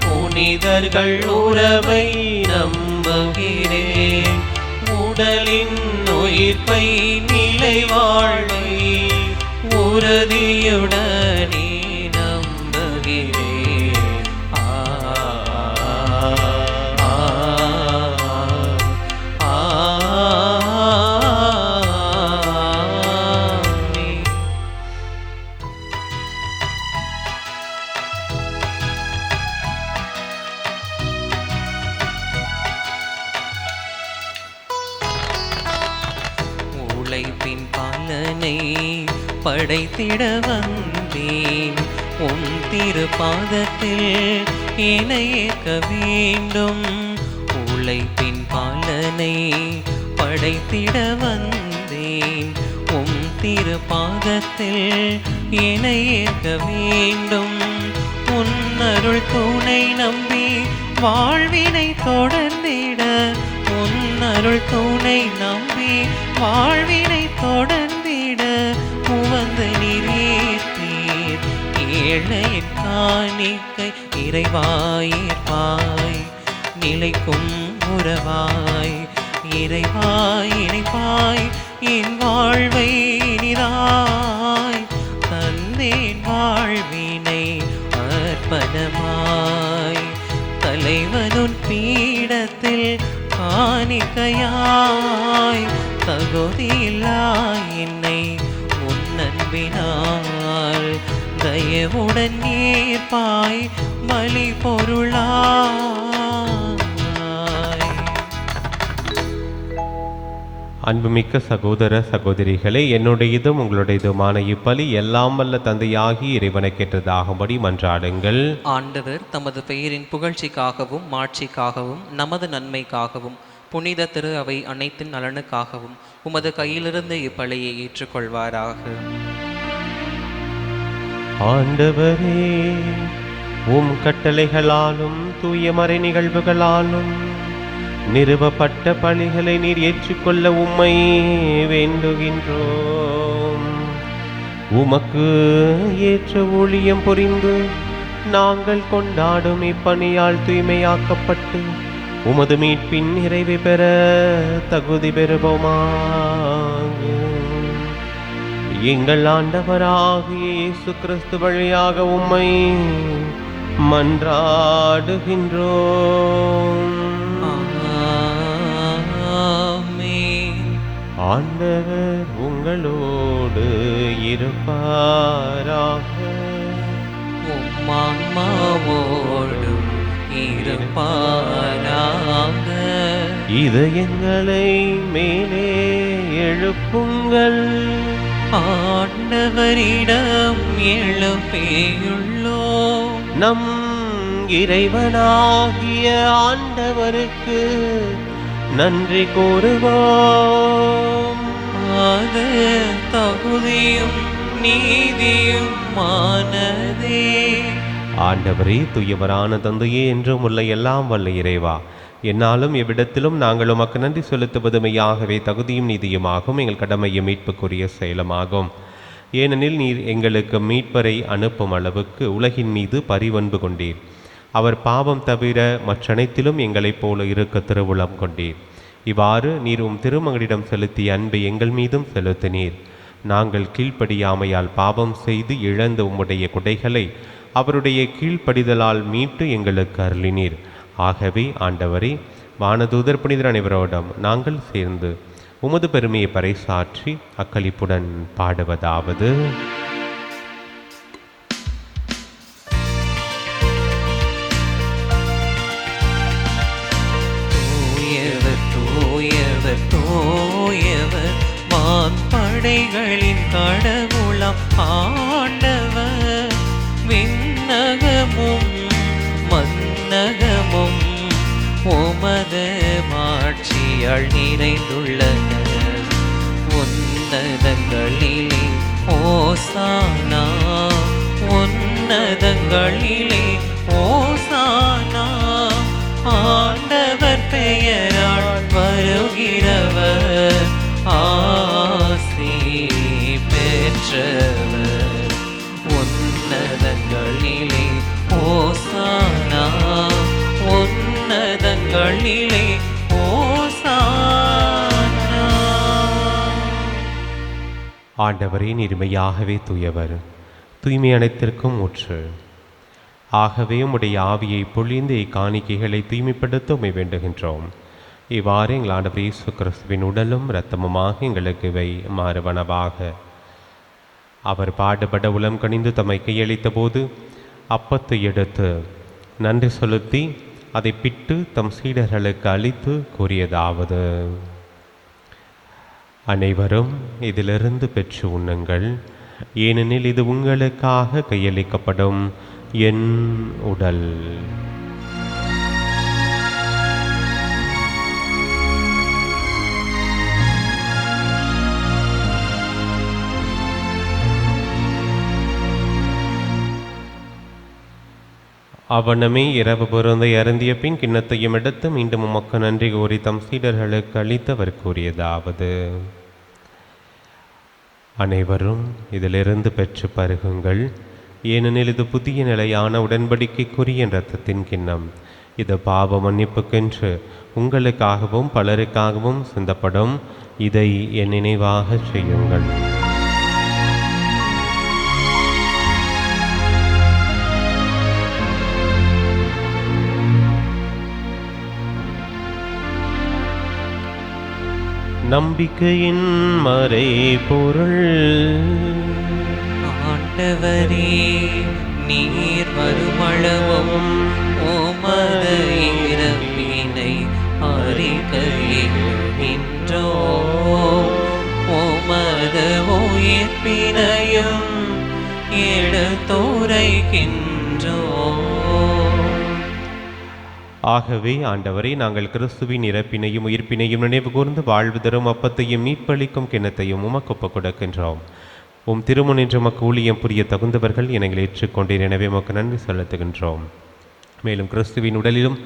புனிதர்கள் உறவை நம்புகிறேன். உடலின் உயிர்ப்பை நிலை வாழ்வை உறுதியுடனே நம்புகிறேன். உன்னை படைத்திட வந்தேன். உன் திருப்பாதத்தில் என்னை ஏற்க வேண்டும். உழைப்பின் பலனை படைத்திட வந்தேன். உன் திருப்பாதத்தில் என்னை ஏற்க வேண்டும். உன் அருள் துணை நம்பி வாழ்வினை தொடர்ந்திட. உன் அருள் துணை நம்பி வாழ்வினை தொடர்ந்திட. உவந்து நீரேற்றீர் ஏழையின் காணிக்கை இறைவாயிருப்பாய். நிலைக்கும் உறவாய் இறைவாய் இணைப்பாய். என் வாழ்வை இனிதாய் தந்தேன் வாழ்வினை அர்ப்பணமாய். தலைவனுன் பீடத்தில் காணிக்கையாய் தகுதியில்லா என்னை முன்னன்பினால் தயவுடன் ஏற்பாய் பலி பொருளாய். அன்புமிக்க சகோதர சகோதரிகளே, என்னுடையதும் உங்களுடையதுமான இப்பலி எல்லாம் வல்ல தந்தையாகி இறைவனை கேட்டதாகும்படி மன்றாடுங்கள். ஆண்டவர் தமது பெயரின் புகழ்ச்சிக்காகவும் மாட்சிக்காகவும் நமது நன்மைக்காகவும் புனித திரு அவை அனைத்தின் நலனுக்காகவும் உமது கையிலிருந்து இப்பலியை ஏற்றுக்கொள்வாராக. ஆண்டவரே, உம் கட்டளைகளாலும் தூய மறை நிகழ்வுகளாலும் நிறுவப்பட்ட பணிகளை நீர் ஏற்றுக்கொள்ள உம்மை வேண்டுகின்றோம். உமக்கு ஏற்ற ஊழியம் புரிந்து நாங்கள் கொண்டாடும் இப்பணியால் தூய்மையாக்கப்பட்டு உமது மீட்பின் நிறைவை பெற தகுதி பெறுவோமாக. எங்கள் ஆண்டவராகிய இயேசு கிறிஸ்து வழியாக உம்மை மன்றாடுகின்றோம். ஆண்டவர் உங்களோடு இருப்பாராக. உம்மான்மாவோடும் இருப்பாராக. இதயங்களை மேலே எழுப்புங்கள். ஆண்டவரிடம் எழுப்பியுள்ளோம். நம் இறைவனாகிய ஆண்டவருக்கு நன்றி கூறுவோம். அது தகுதியும் நீதியும் மானதே. ஆண்டவரே, தூயவரான தந்தையே, என்றும் உள்ள எல்லாம் வல்ல இறைவா, என்னாலும் எவ்விடத்திலும் நாங்கள் உமக்கு நன்றி செலுத்துவது மெய்யாகவே தகுதியும் நீதியுமாகும், எங்கள் கடமையும் மீட்புக்குரிய செயலமாகும். ஏனெனில் நீர் எங்களுக்கு மீட்பரை அனுப்பும் அளவுக்கு உலகின் மீது பரிவன்பு கொண்டீர். அவர் பாவம் தவிர மற்றனைத்திலும் எங்களைப் போல இருக்க திருவுளம் கொண்டீர். இவ்வாறு நீர் உம் திருமகனிடம் செலுத்திய அன்பை எங்கள் மீதும் செலுத்தினீர். நாங்கள் கீழ்ப்படியாமையால் பாவம் செய்து இழந்த உம்முடைய குடைகளை அவருடைய கீழ்ப்படிதலால் மீட்டு எங்களுக்கு அருளினீர். ஆகவே ஆண்டவரே, வானதூதர் புனிதர் அனைவரோடும் நாங்கள் சேர்ந்து உமது பெருமையை பறைசாற்றி அக்களிப்புடன் பாடுவதாவது: தூயவர் தூயவர் வான்படைகளின் கடவுளாம் ஆண்டவர். விண்ணகமும் மன்னகமும் உமது மாட்சியால் நிறைந்துள்ளன. உன்னதங்களிலே ஓசானா, உன்னதங்களிலே ஓசானா. ஆண்டவர் பெயரால் வருகிறவர் ஆசி பெற்றவர். உன்னதங்களிலே ஓசானா, உன்னதங்களிலே ஓசானா. ஆண்டவரே, நீர்மையாகவே தூயவர், தூய்மை அனைத்திற்கும் ஊற்று. ஆகவே உம்முடைய ஆவியை பொழிந்து இக்காணிக்கைகளை தூய்மைப்படுத்த உம்மை வேண்டுகின்றோம். இவ்வாறு எங்கள் ஆண்டவர் இயேசு கிறிஸ்துவின் உடலும் இரத்தமுமாக எங்களுக்கு இவை மாறுவனவாக. அவர் பாடுபட உளம் கனிந்து தம்மை கையளித்த போது அப்பத்தை எடுத்து நன்றி செலுத்தி அதை பிட்டு தம் சீடர்களுக்கு அளித்து கூறியதாவது: அனைவரும் இதிலிருந்து பெற்று உண்ணுங்கள், ஏனெனில் இது உங்களுக்காக கையளிக்கப்படும் என் உடல். அவனமே இரவு பொருந்தை அருந்திய பின் கிண்ணத்தையும் எடுத்து மீண்டும் உமக்கு நன்றி கூறி தம் சீடர்களுக்கு அளித்தவர் கூறியதாவது: அனைவரும் இதிலிருந்து பெற்று பருகுங்கள், ஏனெனில் இது புதிய நிலையான உடன்படிக்கைக்குரிய இரத்தத்தின் கிண்ணம். இது பாவ மன்னிப்புக்கென்று உங்களுக்காகவும் பலருக்காகவும் சிந்தப்படும். இதை என் நினைவாக செய்யுங்கள். நம்பிக்கையின் மறைபொருள். ஆண்டவரே, நீர் வருமளவும் உமது இறப்பினை அறிக்கையிடுகின்றோம், உமது உயிர்ப்பினையும் எடுத்துரைக்கின்றோம். ஆகவே ஆண்டவரே, நாங்கள் கிறிஸ்துவின் இறப்பினையும் உயிர்ப்பினையும் நினைவு கூர்ந்து வாழ்வு தரும் அப்பத்தையும் மீட்பளிக்கும் கிண்ணத்தையும் உமக்கு ஒப்புக் கொடுக்கின்றோம். உம் திருமுனின்று உமக்கு ஊழியம் புரிய தகுந்தவர்கள் எங்களை ஏற்றுக்கொண்டீர், எனவே உமக்கு நன்றி செலுத்துகின்றோம். மேலும் கிறிஸ்துவின் உடலிலும்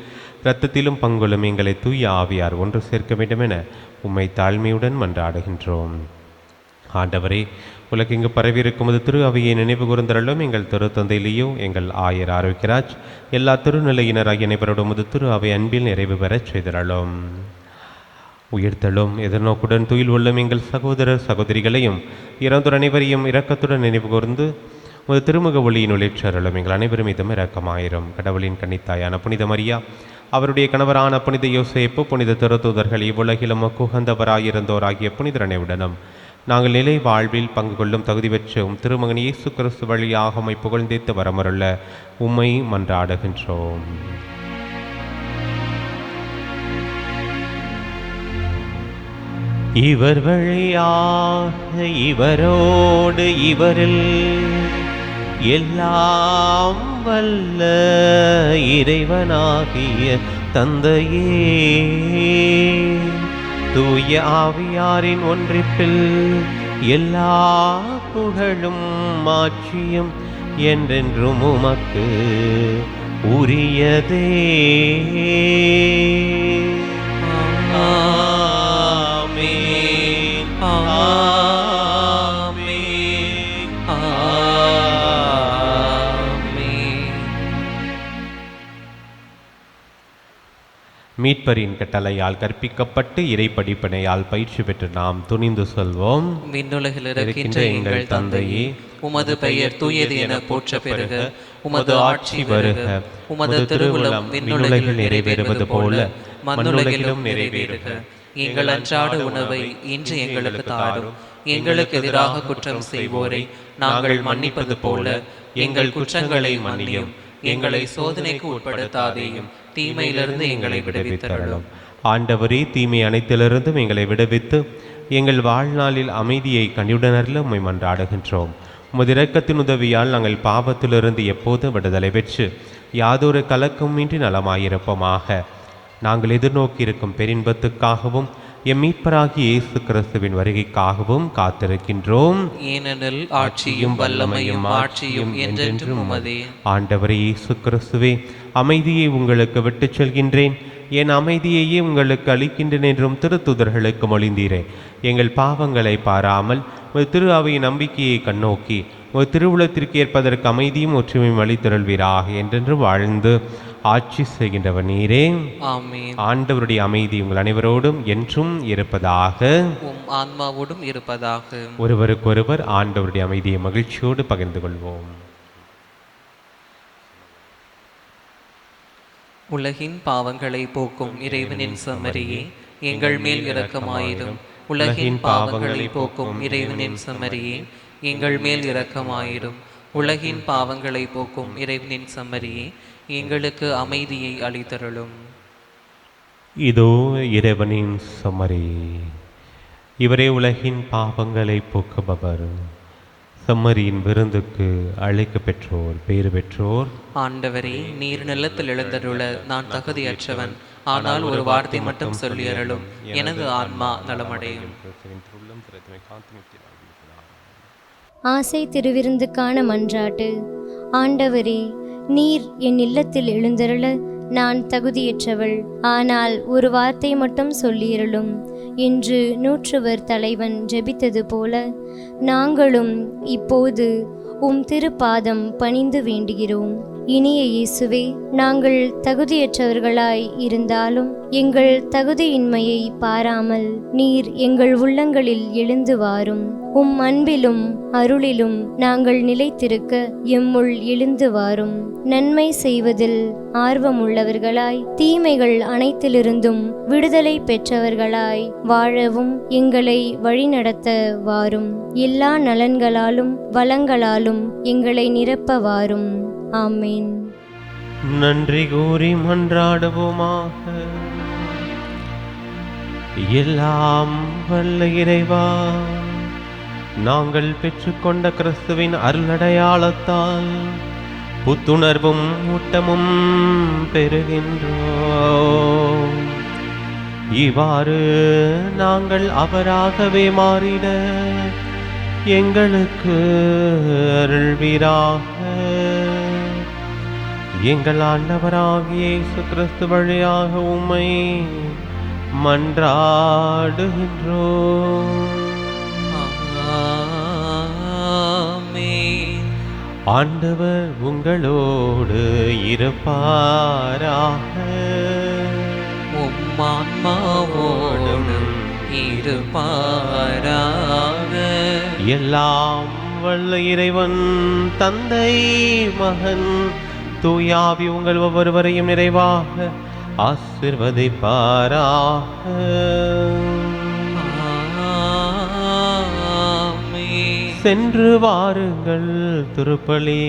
இரத்தத்திலும் பங்குள்ளும் எங்களை தூய ஆவியார் ஒன்று சேர்க்க வேண்டும் என உம்மை தாழ்மையுடன் மன்றாடுகின்றோம். ஆண்டவரே, உலகெங்கு பரவியிருக்கும் அது திரு அவையை நினைவு கூர்ந்தருளும். எங்கள் திருத்தந்தை லியோ, எங்கள் ஆயர் ஆரோக்கியராஜ், எல்லா திருநிலையினராகிய அனைவரோடும் அது திரு அவை அன்பில் நிறைவு பெறச் செய்தருளும். உயிர்த்தலும் எதிர்நோக்குடன் துயில் உள்ளும் எங்கள் சகோதரர் சகோதரிகளையும் இறந்தோர் அனைவரையும் இரக்கத்துடன் நினைவு கூர்ந்து ஒரு திருமுக ஒளியின் ஒளிச்சருளும். எங்கள் அனைவரும் மீதும் இரக்கமாயிரும். கடவுளின் கன்னித்தாயான புனித மரியா, அவருடைய கணவரான புனித யோசேப்பு, புனித திருத்தூதர்கள், இவ்வுலகிலும் குகந்தவராயிருந்தோராகிய புனிதர் அனைவருடனும் நாங்கள் நிலை வாழ்வில் பங்கு கொள்ளும் தகுதி பெற்ற திருமகன் இயேசு கிறிஸ்து வழியாக உம்மை புகழ்ந்தேத்து வரமருள்ள உம்மை மன்றாடுகின்றோம். இவர் வழியாக இவரோடு இவரில் எல்லாம் வல்ல இறைவனாகிய தந்தையே, தூய ஆவியாரின் ஒன்றிப்பில் எல்லா புகழும் மாட்சியும் என்றென்றும் உமக்கு உரியதே. ஆமென், ஆமென், ஆமென். மீட்பரின் கட்டளையால் கற்பிக்கப்பட்டு இறை படிப்பினையால் பயிற்சி பெற்று நாம் துணிந்து சொல்வோம். விண்ணுலகில் இருக்கின்ற எங்கள் தந்தையே, உமது பெயர் தூயது என போற்ற பெறுக, உமது ஆட்சி வருக, உமது திருவுளம் விண்ணுலகில் நிறைவேறுவது போல மண்ணுலகிலும் நிறைவேறுக. எங்கள் அன்றாட உணவை இன்று எங்களுக்கு தாரும். எங்களுக்கு எதிராக குற்றம் செய்வோரை நாங்கள் மன்னிப்பது போல எங்கள் குற்றங்களை மன்னியும். எங்களை சோதனைக்கு உட்படுத்தாதேயும், தீமையிலிருந்து எங்களை விடுவித்தருளும். ஆண்டவரே, தீமை அனைத்திலிருந்தும் எங்களை விடுவித்து எங்கள் வாழ்நாளில் அமைதியை கனிவுடனர்ல உம்மை மன்றாடுகின்றோம். உமது இரக்கத்தின் உதவியால் நாங்கள் பாவத்திலிருந்து எப்போதும் விடுதலை பெற்று யாதொரு கலக்கமின்றி நலமாயிருப்போமாக. நாங்கள் எதிர்நோக்கி இருக்கும் பெரின்பத்துக்காகவும் எம் மீட்பராகிய இயேசு கிறிஸ்துவின் வருகைக்காகவும் காத்திருக்கின்றோம். ஏனெனில் ஆட்சியும் வல்லமையும் ஆட்சியும் என்றென்றும் உமதே. ஆண்டவரே இயேசு கிறிஸ்துவே, அமைதியை உங்களுக்கு விட்டுச் செல்கின்றேன், என் அமைதியையே உங்களுக்கு அளிக்கின்றேன் என்றும் திருத்தூதர்களுக்கு மொழிந்தீரே. எங்கள் பாவங்களை பாராமல் ஒரு திரு அவையின் நம்பிக்கையை கண்ணோக்கி ஒரு திருவுளத்திற்கு ஏற்பதற்கு அமைதியும் ஒற்றுமையும் அளித்தருள்வீராக என்றென்று வாழ்ந்து ஆட்சி செய்கின்றவர் நீரே. ஆமென். ஆண்டவருடைய அமைதி உங்கள் அனைவரோடும் என்றும் இருப்பதாக, உம் ஆன்மாவோடும் இருப்பதாக. ஒருவருக்கொருவர் ஆண்டவருடைய அமைதியை மகிழ்ச்சியோடு பகிர்ந்து கொள்வோம். உலகின் பாவங்களை போக்கும் இறைவனின் செம்மறியே, எங்கள் மேல் இரக்கமாயிரும். உலகின் பாவங்களை போக்கும் இறைவனின் செம்மறியே, எங்கள் மேல் இரக்கமாயிரும். உலகின் பாவங்களை போக்கும் இறைவனின் செம்மறியே, எங்களுக்கு அமைதியை அளித்தருளும். இதோ இறைவனின் செம்மறி. இவரே உலகின் பாவங்களை போக்குபவர். செம்மறியின் விருந்துக்கு அழைக்க பெற்றோர் பேறு பெற்றோர். ஆண்டவரே, நீர் நிலத்தில் எழுந்தருள நான் தகுதியற்றவன். ஆனால் ஒரு வார்த்தை மட்டும் சொல்லி அருளும், எனது ஆன்மா நலமடையும். ஆசை திருவிருந்துக்கான மன்றாட்டு. ஆண்டவரே, நீர் என் இல்லத்தில் எழுந்தருள நான் தகுதியற்றவள். ஆனால் ஒரு வார்த்தை மட்டும் சொல்லியருளும் என்று நூற்றுவர் தலைவன் ஜெபித்தது போல நாங்களும் இப்போது உம் திருப்பாதம் பணிந்து வேண்டுகிறோம். இனிய இயேசுவே, நாங்கள் தகுதியற்றவர்களாய் இருந்தாலும் எங்கள் தகுதியின்மையை பாராமல் நீர் எங்கள் உள்ளங்களில் எழுந்து வாரும். உம் அன்பிலும் அருளிலும் நாங்கள் நிலைத்திருக்க எம்முள் எழுந்து வாரும். நன்மை செய்வதில் ஆர்வமுள்ளவர்களாய் தீமைகள் அனைத்திலிருந்தும் விடுதலை பெற்றவர்களாய் வாழவும் எங்களை வழிநடத்த வாரும். எல்லா நலன்களாலும் வளங்களாலும் எங்களை நிரப்ப வாரும். ஆமேன். நன்றி கூறி மன்றாடுவோமாக. எல்லாம் வல்ல இறைவா, நாங்கள் பெற்றுக்கொண்ட கிறிஸ்துவின் அருளடையாளத்தால் புத்துணர்வும் ஊட்டமும் பெறுகின்றோம். இவ்வாறு நாங்கள் அவராகவே மாறிட எங்களுக்கு அருள்வீராக. எங்கள் ஆண்டவராகிய இயேசு கிறிஸ்து வழியாக உம்மை மன்றாடுகின்றோம். ஆமென். ஆண்டவர் உங்களோடு இருப்பாராக. உம் ஆன்மாவோடும் இருப்பாராக. எல்லாம் வல்ல இறைவன் தந்தை மகன் தூயாவி உங்கள் ஒவ்வொருவரையும் நிறைவாக ஆசீர்வதிப்பாராக. ஆமென். சென்று வாருங்கள், திருப்பலி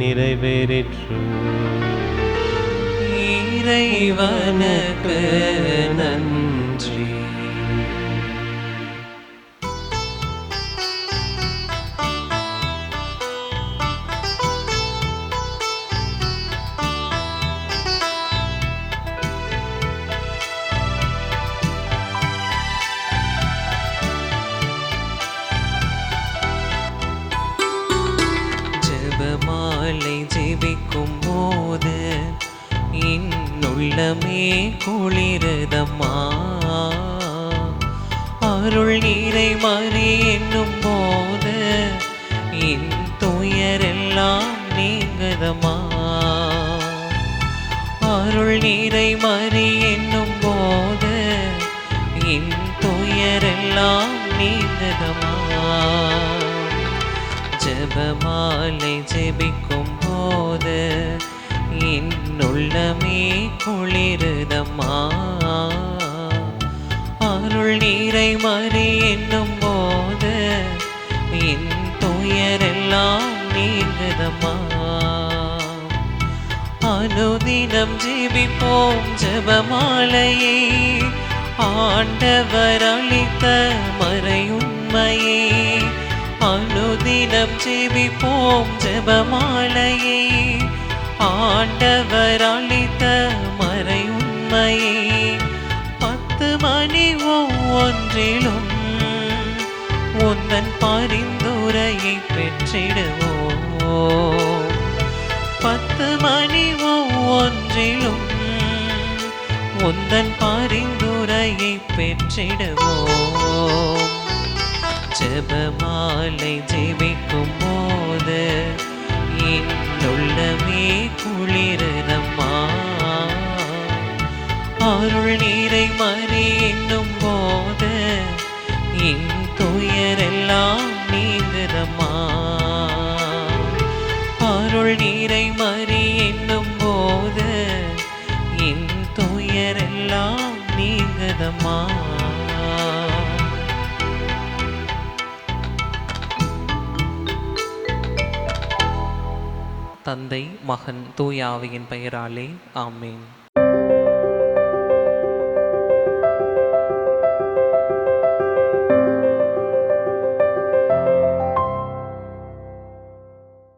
நிறைவேறிற்று. இறைவனுக்கு நன்றி. ஜெபமாலை ஜெபிக்கும் போது இன்னுள்ளமே குளிரதம்மா. அருள் நீரை மறி என்னும் போது என் துயரெல்லாம் நீங்குதம்மா. அருள் நீரை மறி என்னும் போது என் துயரெல்லாம் நீங்குதம்மா. ஜெபமாலை ஜெபிக்கும் போது என்னுள்ளமே குளிருதம்மா. அருள் நீரை மறி என்னும் போது என் துயரெல்லாம் நீங்குதம்மா. அனுதினம் ஜெபிப்போம் ஜெபமாலையே, ஆண்டவர் அளித்த மறையுண்மையே. அனுதினம் ஜெபிப்போம் ஜெபமாலையே, ஆண்டவர் அளித்த மறையுண்மையே. 10 மணி ஒவ்வொன்றிலும் உந்தன் பரிந்துரையை பெற்றிடுவோம். 10 மணி ஒவ்வொன்றிலும் உந்தன் பரிந்துரையை பெற்றிடுவோம். ஜெபமாலை ஜெபிக்கும் போது என்னுள்ளமே குளிரதம்மா. அருள் நீரை மறி என்னும் போது என் துயரெல்லாம் நீங்குதம்மா. அருள் நீரை மறி என்னும் போது என் துயரெல்லாம் நீங்குதம்மா. தந்தை மகன் தூய ஆவியின் பெயராலே ஆமென்.